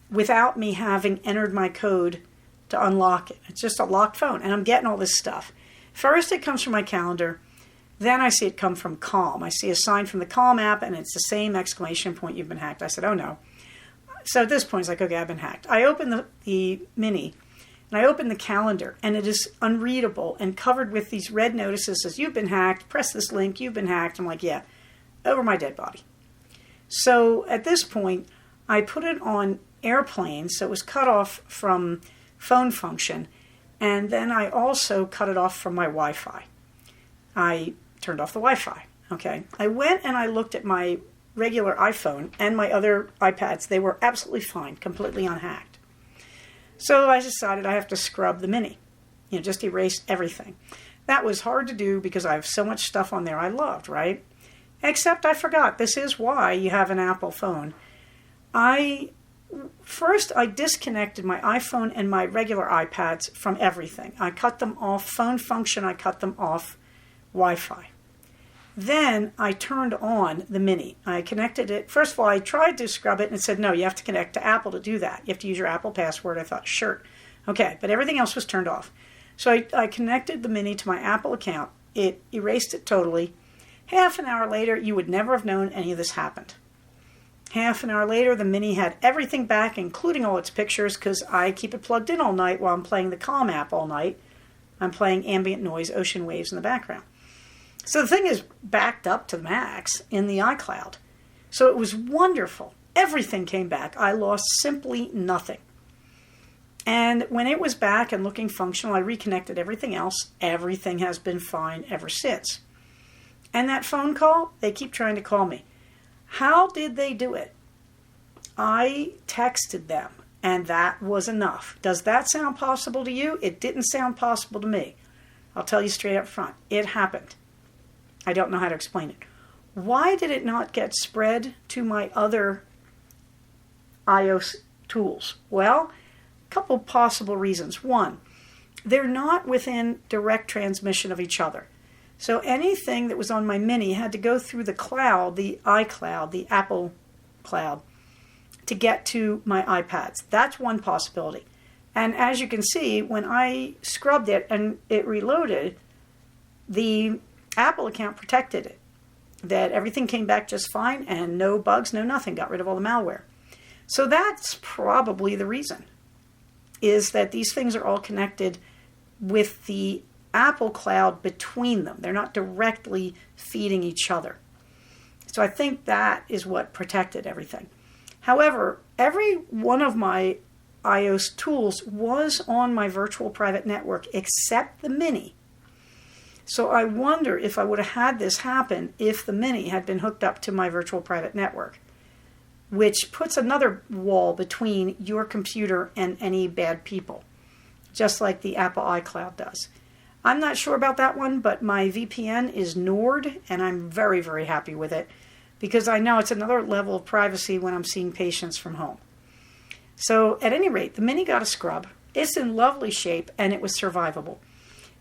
without me having entered my code to unlock it. It's just a locked phone, and I'm getting all this stuff. First, it comes from my calendar. Then I see it come from Calm. I see a sign from the Calm app, and it's the same exclamation point, "You've been hacked." I said, "Oh no." So at this point, it's like, okay, I've been hacked. I open the mini, and I open the calendar, and it is unreadable and covered with these red notices as "You've been hacked, press this link, you've been hacked." I'm like, yeah, over my dead body. So at this point, I put it on airplane, so it was cut off from phone function, and then I also cut it off from my Wi-Fi. I turned off the Wi-Fi, okay? I went and I looked at my regular iPhone and my other iPads. They were absolutely fine, completely unhacked. So I decided I have to scrub the mini, just erase everything. That was hard to do because I have so much stuff on there I loved, right? Except I forgot. This is why you have an Apple phone. First, I disconnected my iPhone and my regular iPads from everything. I cut them off phone function. I cut them off Wi-Fi. Then I turned on the mini. I connected it. First of all, I tried to scrub it and it said, no, you have to connect to Apple to do that. You have to use your Apple password. I thought, sure. Okay, but everything else was turned off. So I connected the mini to my Apple account. It erased it totally. Half an hour later, you would never have known any of this happened. Half an hour later, the mini had everything back, including all its pictures, because I keep it plugged in all night while I'm playing the Calm app all night. I'm playing ambient noise, ocean waves in the background. So the thing is backed up to the max in the iCloud. So it was wonderful. Everything came back. I lost simply nothing. And when it was back and looking functional, I reconnected everything else. Everything has been fine ever since. And that phone call, they keep trying to call me. How did they do it? I texted them, and that was enough. Does that sound possible to you? It didn't sound possible to me. I'll tell you straight up front. It happened. I don't know how to explain it. Why did it not get spread to my other iOS tools? Well, a couple possible reasons. One, they're not within direct transmission of each other. So anything that was on my Mini had to go through the cloud, the iCloud, the Apple cloud, to get to my iPads. That's one possibility. And as you can see, when I scrubbed it and it reloaded, the Apple account protected it. That everything came back just fine and no bugs, no nothing, got rid of all the malware. So that's probably the reason, is that these things are all connected with the Apple cloud between them. They're not directly feeding each other. So I think that is what protected everything. However, every one of my iOS tools was on my virtual private network except the Mini. So I wonder if I would have had this happen if the Mini had been hooked up to my virtual private network, which puts another wall between your computer and any bad people, just like the Apple iCloud does. I'm not sure about that one, but my VPN is Nord, and I'm very, very happy with it because I know it's another level of privacy when I'm seeing patients from home. So at any rate, the Mini got a scrub. It's in lovely shape, and it was survivable.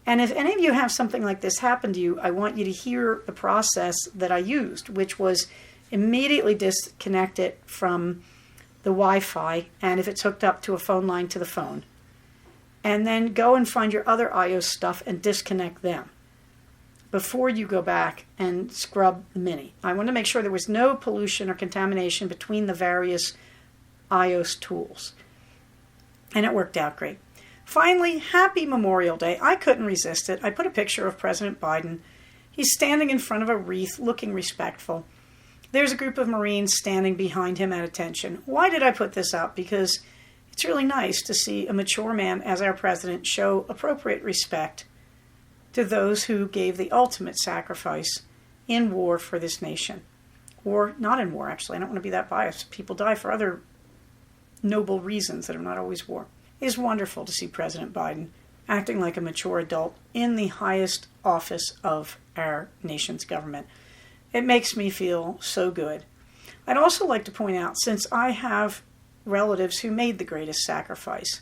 And if any of you have something like this happen to you, I want you to hear the process that I used, which was immediately disconnect it from the Wi-Fi, and if it's hooked up to a phone line, to the phone. And then go and find your other iOS stuff and disconnect them before you go back and scrub the Mini. I want to make sure there was no pollution or contamination between the various iOS tools. And it worked out great. Finally, happy Memorial Day. I couldn't resist it. I put a picture of President Biden. He's standing in front of a wreath, looking respectful. There's a group of Marines standing behind him at attention. Why did I put this up? Because it's really nice to see a mature man as our president show appropriate respect to those who gave the ultimate sacrifice in war for this nation. Or not in war, actually. I don't want to be that biased. People die for other noble reasons that are not always war. It is wonderful to see President Biden acting like a mature adult in the highest office of our nation's government. It makes me feel so good. I'd also like to point out, since I have relatives who made the greatest sacrifice,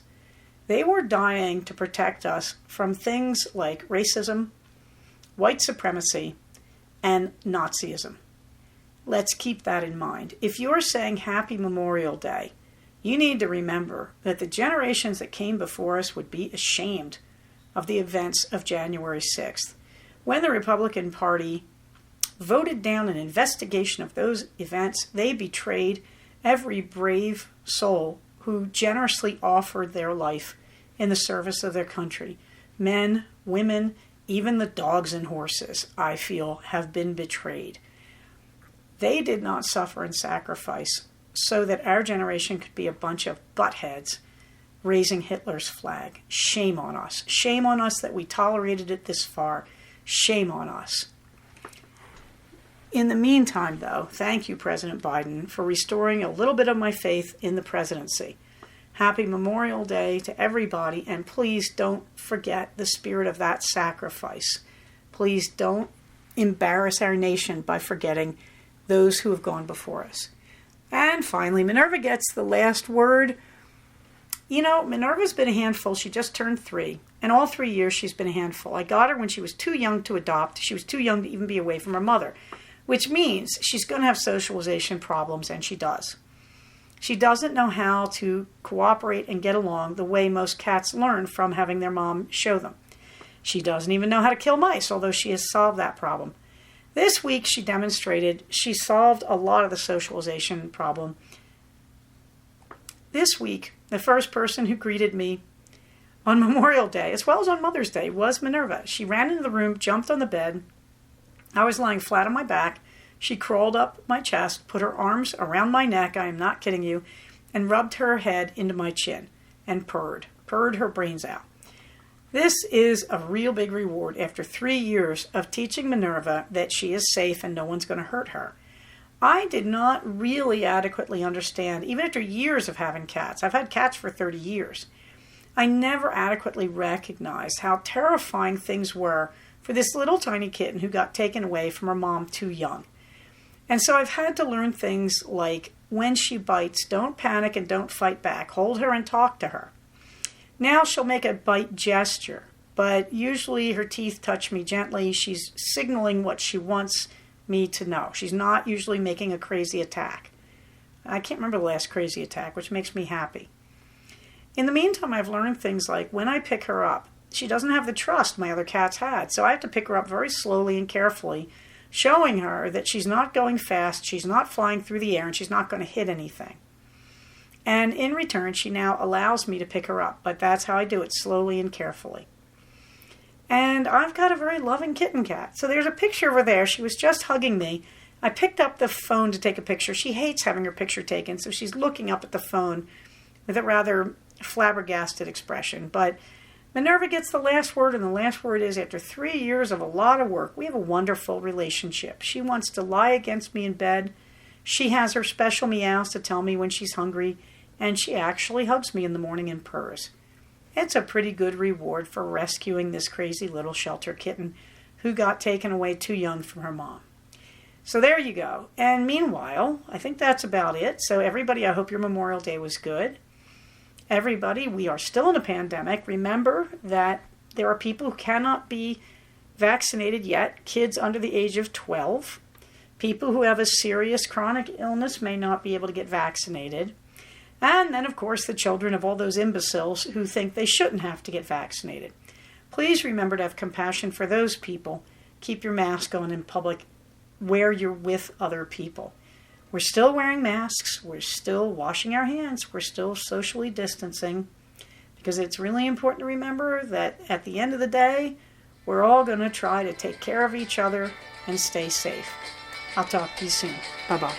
they were dying to protect us from things like racism, white supremacy, and Nazism. Let's keep that in mind. If you're saying Happy Memorial Day, you need to remember that the generations that came before us would be ashamed of the events of January 6th, when the Republican Party voted down an investigation of those events. They betrayed every brave soul who generously offered their life in the service of their country. Men, women, even the dogs and horses, I feel, have been betrayed. They did not suffer and sacrifice so that our generation could be a bunch of buttheads raising Hitler's flag. Shame on us. Shame on us that we tolerated it this far. Shame on us. In the meantime, though, thank you, President Biden, for restoring a little bit of my faith in the presidency. Happy Memorial Day to everybody, and please don't forget the spirit of that sacrifice. Please don't embarrass our nation by forgetting those who have gone before us. And finally, Minerva gets the last word. You know, Minerva's been a handful. She just turned 3. And all 3 years she's been a handful. I got her when she was too young to adopt. She was too young to even be away from her mother, which means she's going to have socialization problems, and she does. She doesn't know how to cooperate and get along the way most cats learn from having their mom show them. She doesn't even know how to kill mice, although she has solved that problem. This week she demonstrated she solved a lot of the socialization problem. This week, the first person who greeted me on Memorial Day, as well as on Mother's Day, was Minerva. She ran into the room, jumped on the bed. I was lying flat on my back. She crawled up my chest, put her arms around my neck, I am not kidding you, and rubbed her head into my chin and purred her brains out. This is a real big reward after 3 years of teaching Minerva that she is safe and no one's going to hurt her. I did not really adequately understand, even after years of having cats. I've had cats for 30 years. I never adequately recognized how terrifying things were for this little tiny kitten who got taken away from her mom too young. And so I've had to learn things like when she bites, don't panic and don't fight back. Hold her and talk to her. Now she'll make a bite gesture, but usually her teeth touch me gently. She's signaling what she wants me to know. She's not usually making a crazy attack. I can't remember the last crazy attack, which makes me happy. In the meantime, I've learned things like when I pick her up, she doesn't have the trust my other cats had, so I have to pick her up very slowly and carefully, showing her that she's not going fast, she's not flying through the air, and she's not going to hit anything. And in return, she now allows me to pick her up, but that's how I do it, slowly and carefully. And I've got a very loving kitten cat. So there's a picture over there. She was just hugging me. I picked up the phone to take a picture. She hates having her picture taken, so she's looking up at the phone with a rather flabbergasted expression. But Minerva gets the last word, and the last word is, after 3 years of a lot of work, we have a wonderful relationship. She wants to lie against me in bed. She has her special meows to tell me when she's hungry, and she actually hugs me in the morning and purrs. It's a pretty good reward for rescuing this crazy little shelter kitten who got taken away too young from her mom. So there you go. And meanwhile, I think that's about it. So everybody, I hope your Memorial Day was good. Everybody, we are still in a pandemic. Remember that there are people who cannot be vaccinated yet, kids under the age of 12. People who have a serious chronic illness may not be able to get vaccinated. And then, of course, the children of all those imbeciles who think they shouldn't have to get vaccinated. Please remember to have compassion for those people. Keep your mask on in public where you're with other people. We're still wearing masks. We're still washing our hands. We're still socially distancing, because it's really important to remember that at the end of the day, we're all going to try to take care of each other and stay safe. I'll talk to you soon. Bye-bye.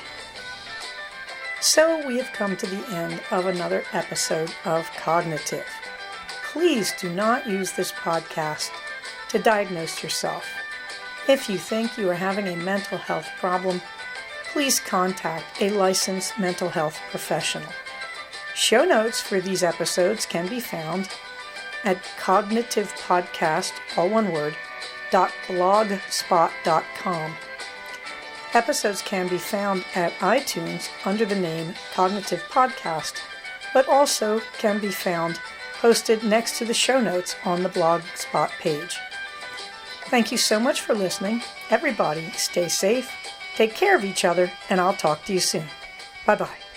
So we have come to the end of another episode of Cognitive. Please do not use this podcast to diagnose yourself. If you think you are having a mental health problem, please contact a licensed mental health professional. Show notes for these episodes can be found at cognitivepodcast, all one word, .blogspot.com. Episodes can be found at iTunes under the name Cognitive Podcast, but also can be found posted next to the show notes on the Blogspot page. Thank you so much for listening. Everybody, stay safe, take care of each other, and I'll talk to you soon. Bye-bye.